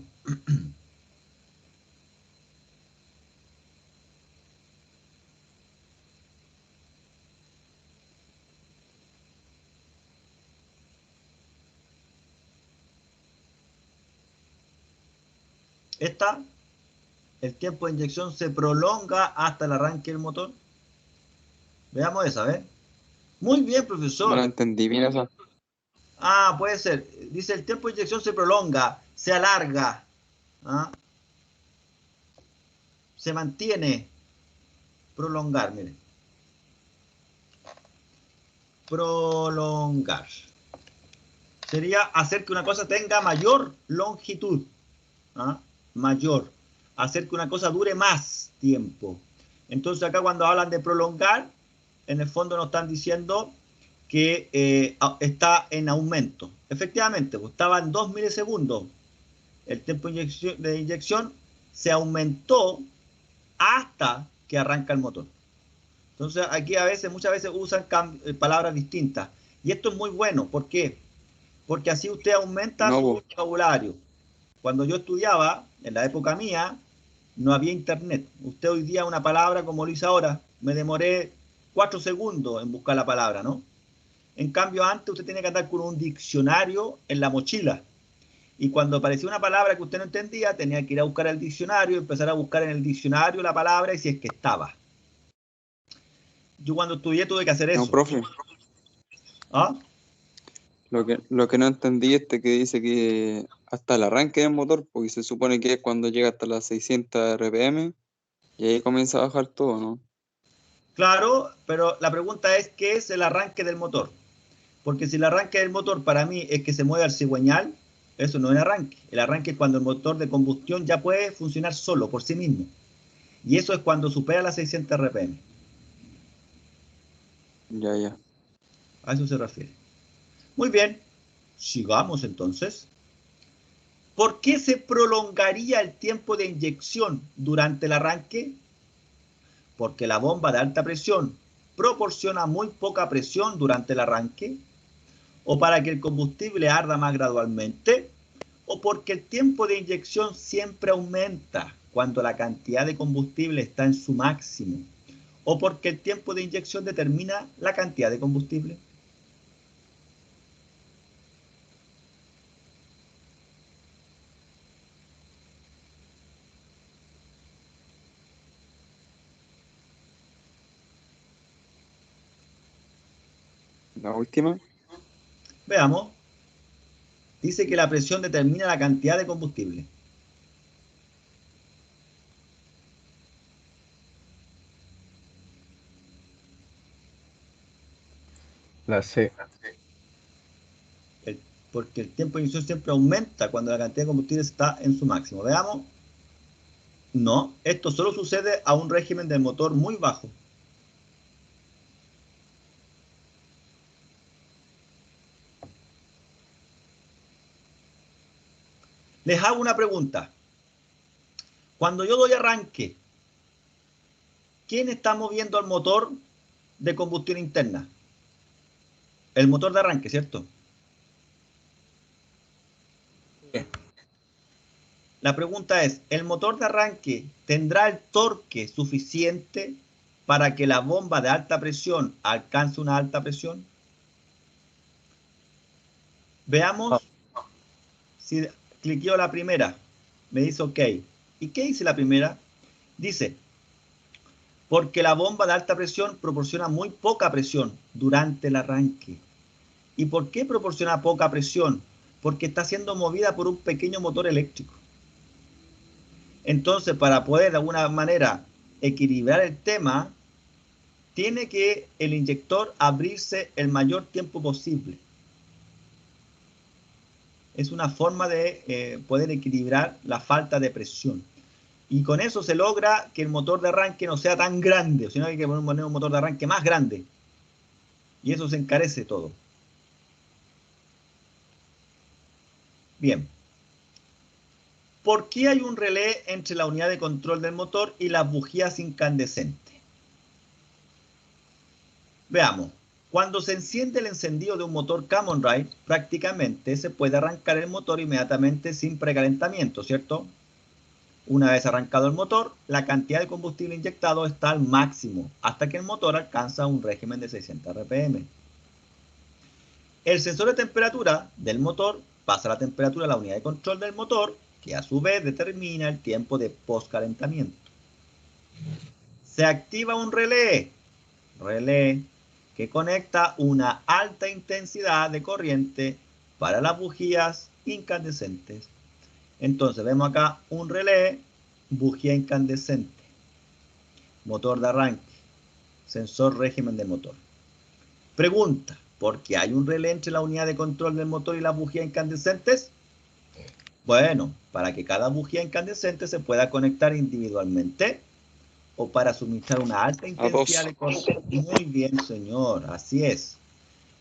Esta, el tiempo de inyección se prolonga hasta el arranque del motor. Veamos esa, ¿ves? Muy bien, No la profesor. entendí bien esa. Ah, puede ser. Dice el tiempo de inyección se prolonga, se alarga, ¿ah? Se mantiene. Prolongar, miren. Prolongar. Sería hacer que una cosa tenga mayor longitud, ¿ah? Mayor. Hacer que una cosa dure más tiempo. Entonces acá cuando hablan de prolongar, en el fondo nos están diciendo que está en aumento. Efectivamente, pues, estaba en 2 milisegundos. El tiempo de inyección se aumentó hasta que arranca el motor. Entonces aquí muchas veces usan palabras distintas. Y esto es muy bueno. ¿Por qué? Porque así usted aumenta No, su po. vocabulario. Cuando yo estudiaba, en la época mía, no había internet. Usted hoy día una palabra como lo hizo ahora, me demoré 4 segundos en buscar la palabra, ¿no? En cambio, antes usted tenía que andar con un diccionario en la mochila. Y cuando aparecía una palabra que usted no entendía, tenía que ir a buscar el diccionario, empezar a buscar en el diccionario la palabra y si es que estaba. Yo cuando estudié tuve que hacer No, eso. profe. ¿Ah? Lo que no entendí es que dice que hasta el arranque del motor, porque se supone que es cuando llega hasta las 600 RPM y ahí comienza a bajar todo, ¿no? Claro, pero la pregunta es, ¿qué es el arranque del motor? Porque si el arranque del motor para mí es que se mueve al cigüeñal, eso no es arranque. El arranque es cuando el motor de combustión ya puede funcionar solo, por sí mismo. Y eso es cuando supera las 600 RPM. Ya, ya. A eso se refiere. Muy bien, sigamos entonces. ¿Por qué se prolongaría el tiempo de inyección durante el arranque? Porque la bomba de alta presión proporciona muy poca presión durante el arranque, o para que el combustible arda más gradualmente, o porque el tiempo de inyección siempre aumenta cuando la cantidad de combustible está en su máximo, o porque el tiempo de inyección determina la cantidad de combustible. La última. Veamos. Dice que la presión determina la cantidad de combustible. La C. Porque el tiempo de inyección siempre aumenta cuando la cantidad de combustible está en su máximo. Veamos. No, esto solo sucede a un régimen del motor muy bajo. Les hago una pregunta. Cuando yo doy arranque, ¿quién está moviendo el motor de combustión interna? El motor de arranque, ¿cierto? La pregunta es, ¿el motor de arranque tendrá el torque suficiente para que la bomba de alta presión alcance una alta presión? Veamos si cliqueo la primera. Me dice OK. ¿Y qué dice la primera? Dice, porque la bomba de alta presión proporciona muy poca presión durante el arranque. ¿Y por qué proporciona poca presión? Porque está siendo movida por un pequeño motor eléctrico. Entonces, para poder de alguna manera equilibrar el tema, tiene que el inyector abrirse el mayor tiempo posible. Es una forma de poder equilibrar la falta de presión. Y con eso se logra que el motor de arranque no sea tan grande, sino que hay que poner un motor de arranque más grande. Y eso se encarece todo. Bien. ¿Por qué hay un relé entre la unidad de control del motor y las bujías incandescentes? Veamos. Cuando se enciende el encendido de un motor Common Rail, prácticamente se puede arrancar el motor inmediatamente sin precalentamiento, ¿cierto? Una vez arrancado el motor, la cantidad de combustible inyectado está al máximo, hasta que el motor alcanza un régimen de 600 RPM. El sensor de temperatura del motor pasa la temperatura a la unidad de control del motor, que a su vez determina el tiempo de postcalentamiento. Se activa un relé que conecta una alta intensidad de corriente para las bujías incandescentes. Entonces vemos acá un relé, bujía incandescente, motor de arranque, sensor régimen del motor. Pregunta, ¿por qué hay un relé entre la unidad de control del motor y las bujías incandescentes? Bueno, para que cada bujía incandescente se pueda conectar individualmente o para suministrar una alta intensidad de corriente. Muy bien, señor, así es.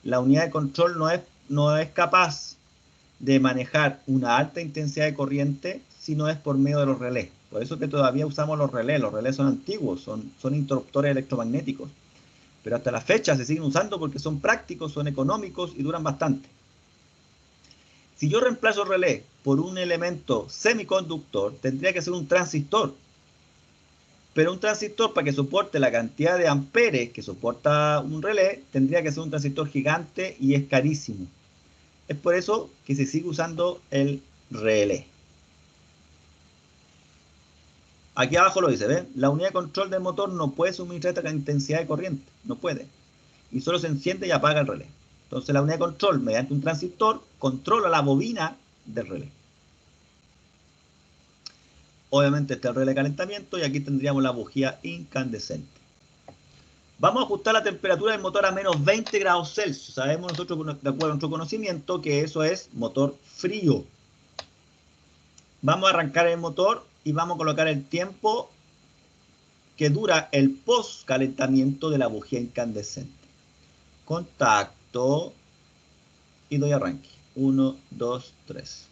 La unidad de control no es capaz de manejar una alta intensidad de corriente si no es por medio de los relés. Por eso que todavía usamos los relés son antiguos, son interruptores electromagnéticos. Pero hasta la fecha se siguen usando porque son prácticos, son económicos y duran bastante. Si yo reemplazo el relé por un elemento semiconductor, tendría que ser un transistor. Pero un transistor, para que soporte la cantidad de amperes que soporta un relé, tendría que ser un transistor gigante y es carísimo. Es por eso que se sigue usando el relé. Aquí abajo lo dice, ¿ven? La unidad de control del motor no puede suministrar esta intensidad de corriente, no puede. Y solo se enciende y apaga el relé. Entonces la unidad de control, mediante un transistor, controla la bobina del relé. Obviamente está el relé de calentamiento y aquí tendríamos la bujía incandescente. Vamos a ajustar la temperatura del motor a menos 20 grados Celsius. Sabemos nosotros, de acuerdo a nuestro conocimiento, que eso es motor frío. Vamos a arrancar el motor y vamos a colocar el tiempo que dura el post-calentamiento de la bujía incandescente. Contacto y doy arranque. 1, 2, 3.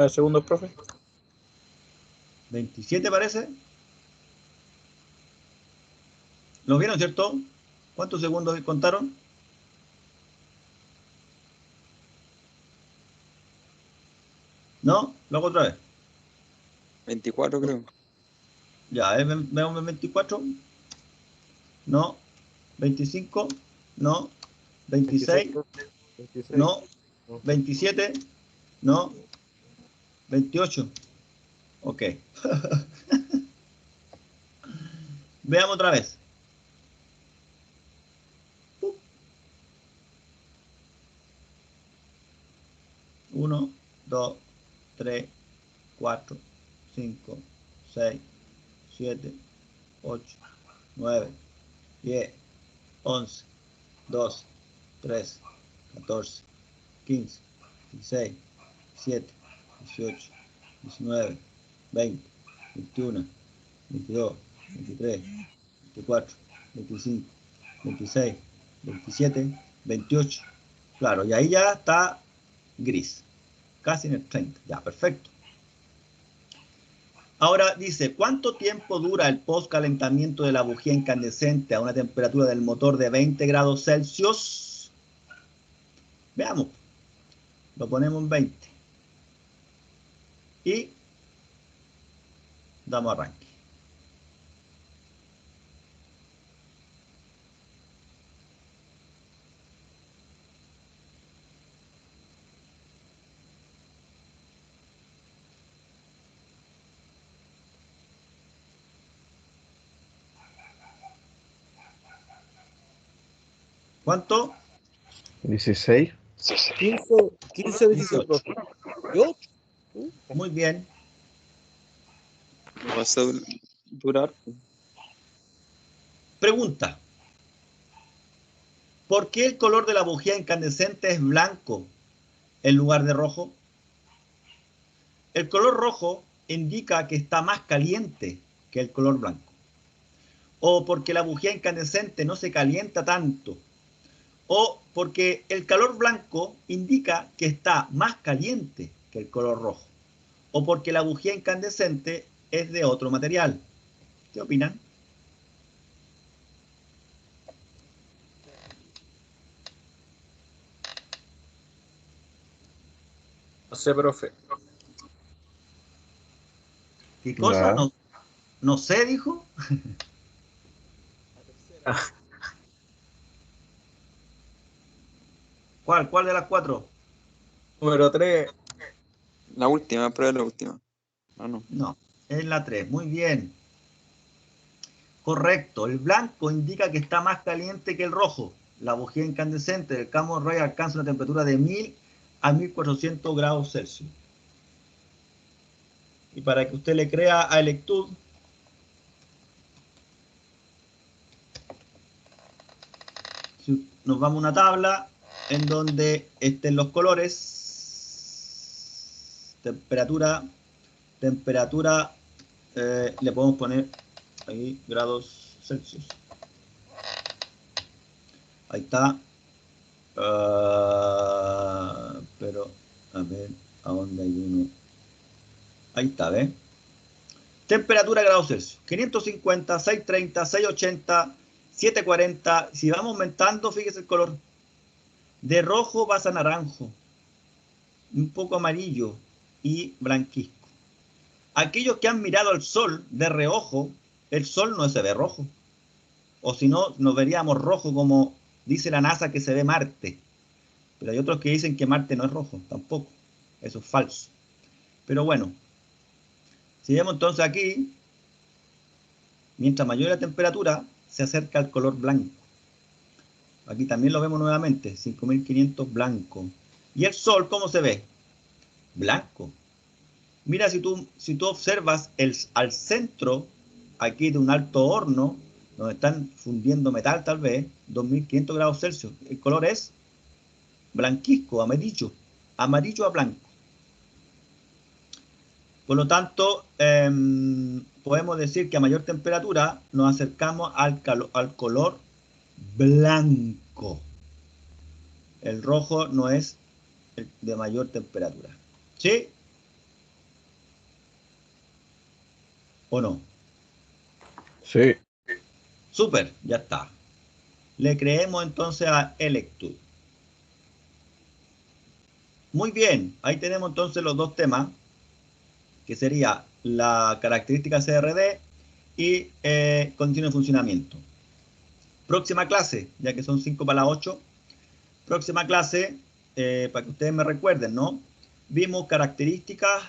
Segundos, profe. 27 parece. ¿Lo vieron, cierto? ¿Cuántos segundos contaron? ¿No? Lo hago otra vez. 24 creo. Ya, veamos 24. No. 25. No. 26. 26. No. 27. No. 28. Ok. Veamos otra vez. 1, 2, 3, 4, 5, 6, 7, 8, 9, 10, 11, 12, 13, 14, 15, 16, 17, 18, 19, 20, 21, 22, 23, 24, 25, 26, 27, 28. Claro, y ahí ya está gris. Casi en el 30. Ya, perfecto. Ahora dice, ¿cuánto tiempo dura el postcalentamiento de la bujía incandescente a una temperatura del motor de 20 grados Celsius? Veamos. Lo ponemos en 20. Y damos arranque. ¿Cuánto? 16. 15 16, profe. ¿Yo? Muy bien. No vas a durar. Pregunta. ¿Por qué el color de la bujía incandescente es blanco en lugar de rojo? El color rojo indica que está más caliente que el color blanco. O porque la bujía incandescente no se calienta tanto. O porque el color blanco indica que está más caliente que el color rojo. O porque la bujía incandescente es de otro material. ¿Qué opinan? No sé, profe. ¿Qué cosa? Nada. No, no sé, dijo. ¿Cuál de las 4? Número 3. La última, prueba la última. No. No, es la 3. Muy bien. Correcto. El blanco indica que está más caliente que el rojo. La bujía incandescente del Camon Ray alcanza una temperatura de 1000 a 1400 grados Celsius. Y para que usted le crea a Electud, nos vamos a una tabla en donde estén los colores, temperatura, le podemos poner ahí grados Celsius. Ahí está. Pero, a ver, ¿a dónde hay uno? Ahí está, ¿ves? Temperatura grados Celsius. 550, 630, 680, 740. Si vamos aumentando, fíjese el color. De rojo pasa a naranjo, un poco amarillo y blanquisco. Aquellos que han mirado al sol de reojo, el sol no se ve rojo. O si no, nos veríamos rojo como dice la NASA que se ve Marte. Pero hay otros que dicen que Marte no es rojo, tampoco. Eso es falso. Pero bueno, si vemos entonces aquí, mientras mayor la temperatura, se acerca al color blanco. Aquí también lo vemos nuevamente, 5500 blanco. ¿Y el sol cómo se ve? Blanco. Mira, si tú observas al centro, aquí de un alto horno, donde están fundiendo metal tal vez, 2500 grados Celsius, el color es blanquisco, amarillo, amarillo a blanco. Por lo tanto, podemos decir que a mayor temperatura nos acercamos al color blanco. El rojo no es el de mayor temperatura. ¿Sí? ¿O no? Sí. Súper, ya está. Le creemos entonces a Electud. Muy bien, ahí tenemos entonces los dos temas, que sería la característica CRD y condiciones de funcionamiento. Próxima clase, ya que son 5 para las 8. Próxima clase, para que ustedes me recuerden, ¿no? Vimos características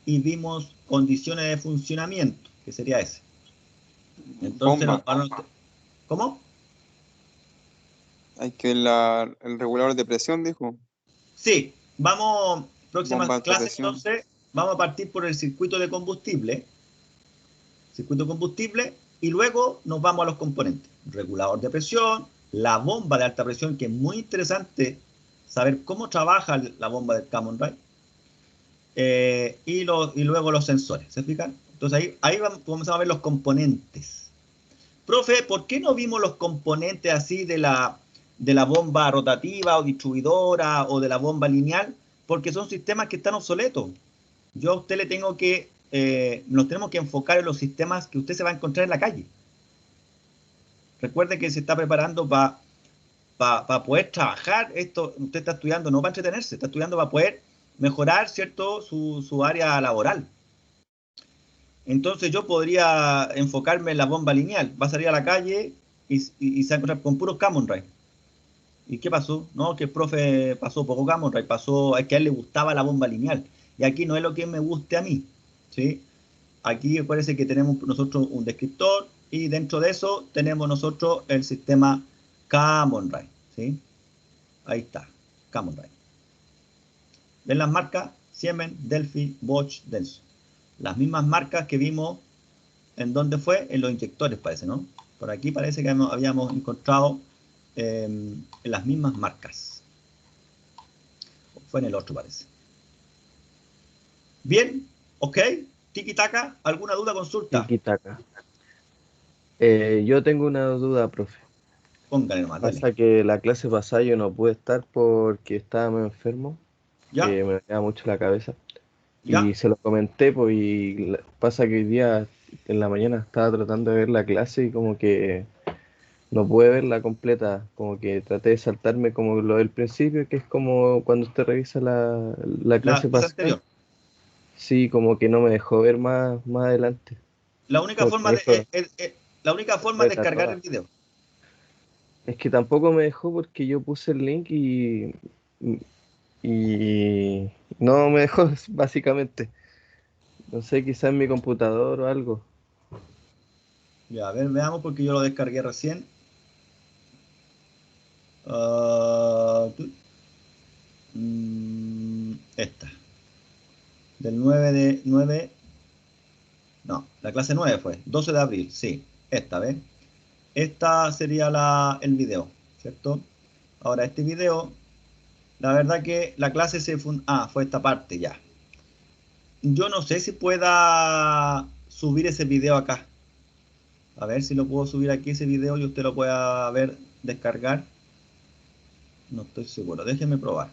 y vimos condiciones de funcionamiento, que sería ese. Entonces, ¿cómo? Hay que el regulador de presión, dijo. Sí, vamos, próxima Bomba de alta clase presión. entonces, vamos a partir por el circuito de combustible, y luego nos vamos a los componentes. Regulador de presión, la bomba de alta presión, que es muy interesante saber cómo trabaja la bomba del Camon Ray, y luego los sensores, ¿se fijan? Entonces ahí vamos a ver los componentes. Profe, ¿por qué no vimos los componentes así de la bomba rotativa o distribuidora o de la bomba lineal? Porque son sistemas que están obsoletos. Yo a usted le tengo que, nos tenemos que enfocar en los sistemas que usted se va a encontrar en la calle. Recuerde que se está preparando para poder trabajar esto. Usted está estudiando no para entretenerse, está estudiando para poder mejorar, ¿cierto?, su área laboral. Entonces yo podría enfocarme en la bomba lineal. Va a salir a la calle y se va a encontrar con puros Camon Ray. ¿Y qué pasó? No, que el profe pasó poco Camon Ray, es que a él le gustaba la bomba lineal. Y aquí no es lo que me guste a mí, ¿sí? Aquí parece que tenemos nosotros un descriptor y dentro de eso tenemos nosotros el sistema Camon Ray, ¿sí? Ahí está, Camon Ray. ¿Ven las marcas? Siemens, Delphi, Bosch, Denso. Las mismas marcas que vimos, ¿en dónde fue? En los inyectores parece, ¿no? Por aquí parece que habíamos encontrado en las mismas marcas. Fue en el otro parece. Bien, ok. Tiki-taka, ¿alguna duda, consulta? Tiki-taka. Yo tengo una duda, profe. Póngale nomás, dale. Pasa que la clase pasada yo no pude estar porque estaba muy enfermo, ¿Ya? me dolía mucho la cabeza. ¿Ya? Y se lo comenté, pues, pasa que hoy día en la mañana estaba tratando de ver la clase y como que no pude verla completa, como que traté de saltarme como lo del principio, que es como cuando usted revisa la La clase clase pasada. anterior. Sí, como que no me dejó ver más adelante. La única Como que forma me de, dijo, la única forma es vete a descargar el todas. video. Es que tampoco me dejó porque yo puse el link y no me dejó, básicamente. No sé, quizás en mi computador o algo. Ya, a ver, veamos porque yo lo descargué recién. Esta. Del 9 de 9. No, la clase 9 fue. 12 de abril, sí. Esta, ¿ves? Esta sería el video, ¿cierto? Ahora, este video, la verdad que la clase fue esta parte ya. Yo no sé si pueda subir ese video acá. A ver si lo puedo subir aquí ese video y usted lo pueda ver, descargar. No estoy seguro. Déjeme probar.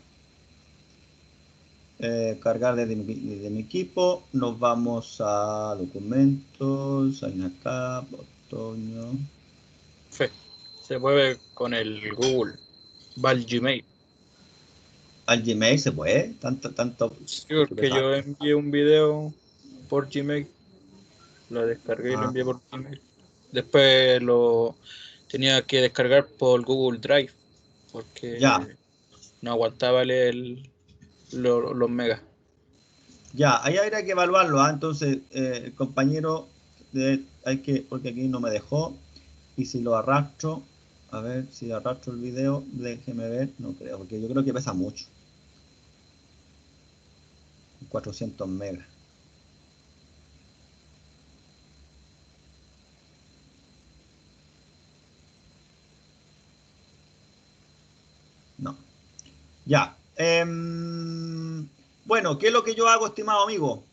Cargar desde mi equipo. Nos vamos a documentos. Sign acá. Otoño. Fe. Se mueve con el Google. Va al Gmail. Al Gmail se puede. Tanto. Sí, Yo porque pensaba yo que- envié un video por Gmail. Lo descargué y lo Ah, envié por Gmail. Después lo tenía que descargar por Google Drive. ya. Porque no aguantaba leer los megas. Ya. Ahí habría que evaluarlo. Entonces, el compañero. Hay que. Porque aquí no me dejó. Y si lo arrastro. A ver si arrastro el video. Déjeme ver. No creo. Porque yo creo que pesa mucho. 400 megas. No. Ya. Bueno, ¿qué es lo que yo hago, estimado amigo?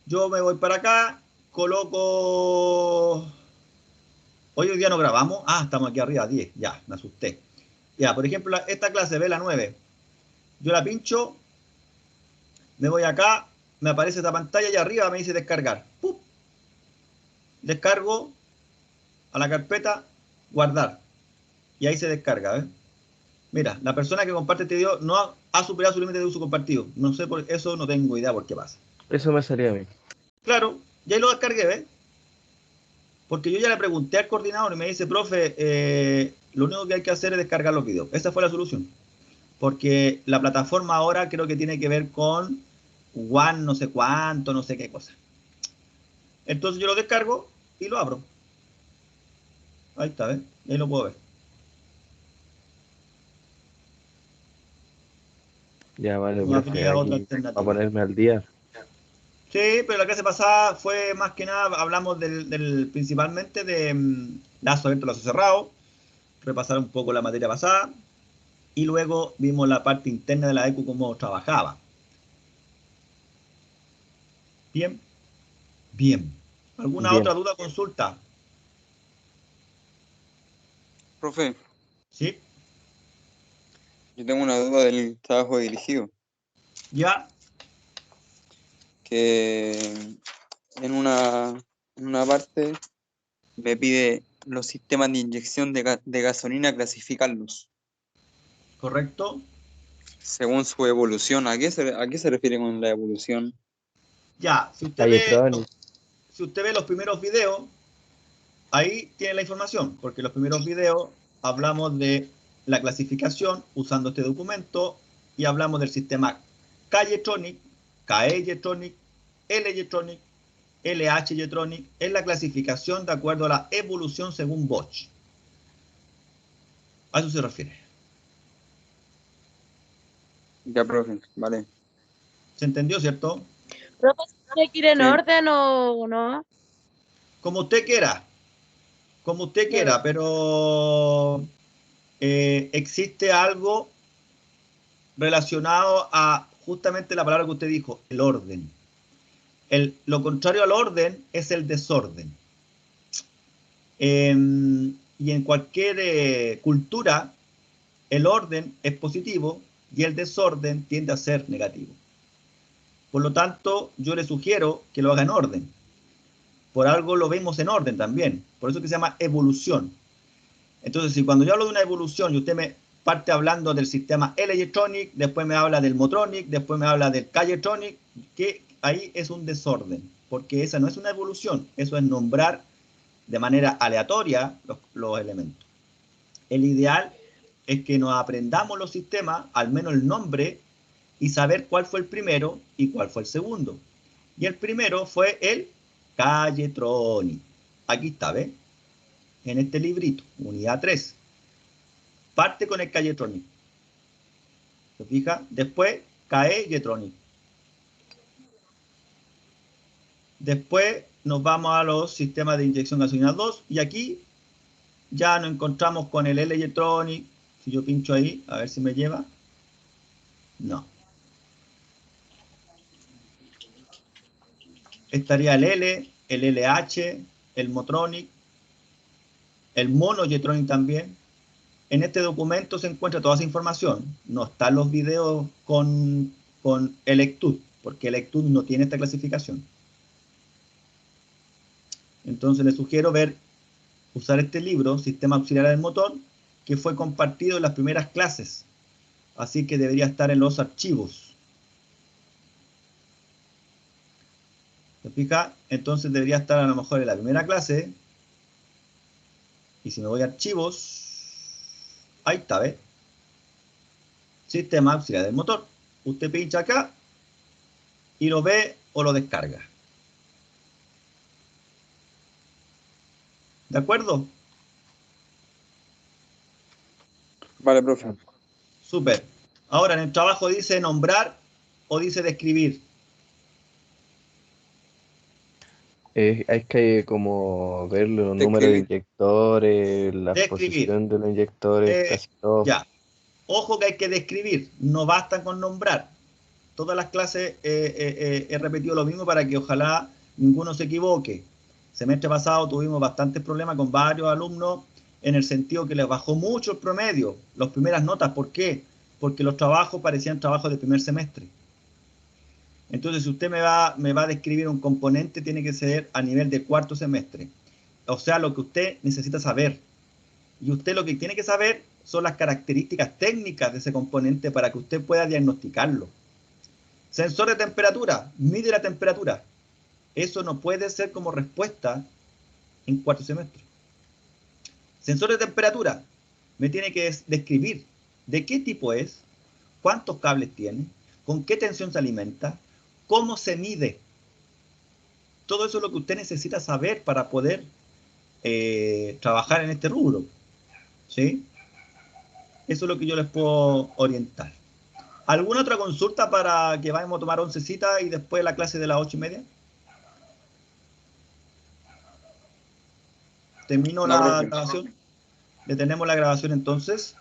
Yo me voy para acá, coloco. Hoy día no grabamos. Estamos aquí arriba, 10. Ya, me asusté. Ya, por ejemplo, esta clase ve la 9. Yo la pincho, me voy acá, me aparece esta pantalla y arriba me dice descargar. ¡Pup! Descargo a la carpeta, guardar. Y ahí se descarga, ¿ves? Mira, la persona que comparte este video no ha superado su límite de uso compartido. No sé por eso, no tengo idea por qué pasa. Eso me salía a mí. Claro, ya lo descargué, ¿ves? Porque yo ya le pregunté al coordinador y me dice, profe, lo único que hay que hacer es descargar los videos. Esa fue la solución. Porque la plataforma ahora creo que tiene que ver con One no sé cuánto, no sé qué cosa. Entonces yo lo descargo y lo abro. Ahí está, ¿ves? Ahí lo puedo ver. Ya vale, No profe, habría otra aquí a alternativa. ponerme al día. Sí, pero la clase pasada fue más que nada, hablamos principalmente de lazo abierto, lazo cerrado, repasar un poco la materia pasada y luego vimos la parte interna de la ECU, cómo trabajaba. Bien, bien. ¿Alguna otra Bien. duda, consulta? Profe, ¿Sí? yo tengo una duda del trabajo dirigido, ¿Ya? que en una parte me pide los sistemas de inyección de gasolina clasificarlos ¿Correcto? según su evolución. A qué se refiere con la evolución? Ya, Calletronic. si usted ve los primeros videos, ahí tiene la información, porque los primeros videos hablamos de la clasificación usando este documento y hablamos del sistema Calletronic, KE-Jetronic, L-Jetronic, LH-Jetronic, es la clasificación de acuerdo a la evolución según Bosch. A eso se refiere. Ya, profe, vale. ¿Se entendió, cierto? Profe, ¿tiene que ir en Sí, orden o no? Como usted quiera, Ya. pero existe algo relacionado a justamente la palabra que usted dijo, el orden. Lo contrario al orden es el desorden. Y en cualquier cultura, el orden es positivo y el desorden tiende a ser negativo. Por lo tanto, yo le sugiero que lo haga en orden. Por algo lo vemos en orden también. Por eso que se llama evolución. Entonces, si cuando yo hablo de una evolución y usted me parte hablando del sistema L-Electronic, después me habla del Motronic, después me habla del K-Electronic, que ahí es un desorden, porque esa no es una evolución, eso es nombrar de manera aleatoria los elementos. El ideal es que nos aprendamos los sistemas, al menos el nombre, y saber cuál fue el primero y cuál fue el segundo. Y el primero fue el K-Electronic. Aquí está, ¿ves? En este librito, unidad 3. Parte con el K-Electronic. ¿Se fija? Después, KE-Electronic. Después nos vamos a los sistemas de inyección gasolina 2 y aquí ya nos encontramos con el L-Electronic. Si yo pincho ahí, a ver si me lleva. No. Estaría el L, el LH, el Motronic, el Mono-Electronic también. En este documento se encuentra toda esa información. No están los videos con Electud, porque Electud no tiene esta clasificación. Entonces les sugiero usar este libro, Sistema Auxiliar del Motor, que fue compartido en las primeras clases. Así que debería estar en los archivos. ¿Se fija? Entonces debería estar a lo mejor en la primera clase. Y si me voy a archivos, ahí está, ¿ves? Sistema Auxiliar del Motor. Usted pincha acá y lo ve o lo descarga. ¿De acuerdo? Vale, profe. Súper. Ahora, en el trabajo dice nombrar o dice describir. Hay que como ver los números de inyectores, la Describir. posición de los inyectores, casi todo. Ya. Ojo que hay que describir. No basta con nombrar. Todas las clases he repetido lo mismo para que ojalá ninguno se equivoque. Semestre pasado tuvimos bastantes problemas con varios alumnos en el sentido que les bajó mucho el promedio, las primeras notas. ¿Por qué? Porque los trabajos parecían trabajos de primer semestre. Entonces, si usted me va a describir un componente, tiene que ser a nivel de cuarto semestre. O sea, lo que usted necesita saber. Y usted lo que tiene que saber son las características técnicas de ese componente para que usted pueda diagnosticarlo. Sensor de temperatura, mide la temperatura. Eso no puede ser como respuesta en cuarto semestre. Sensor de temperatura, me tiene que describir de qué tipo es, cuántos cables tiene, con qué tensión se alimenta, cómo se mide. Todo eso es lo que usted necesita saber para poder trabajar en este rubro. ¿Sí? Eso es lo que yo les puedo orientar. ¿Alguna otra consulta para que vayamos a tomar oncecita y después la clase de las 8:30? Termino la grabación. Detenemos la grabación entonces.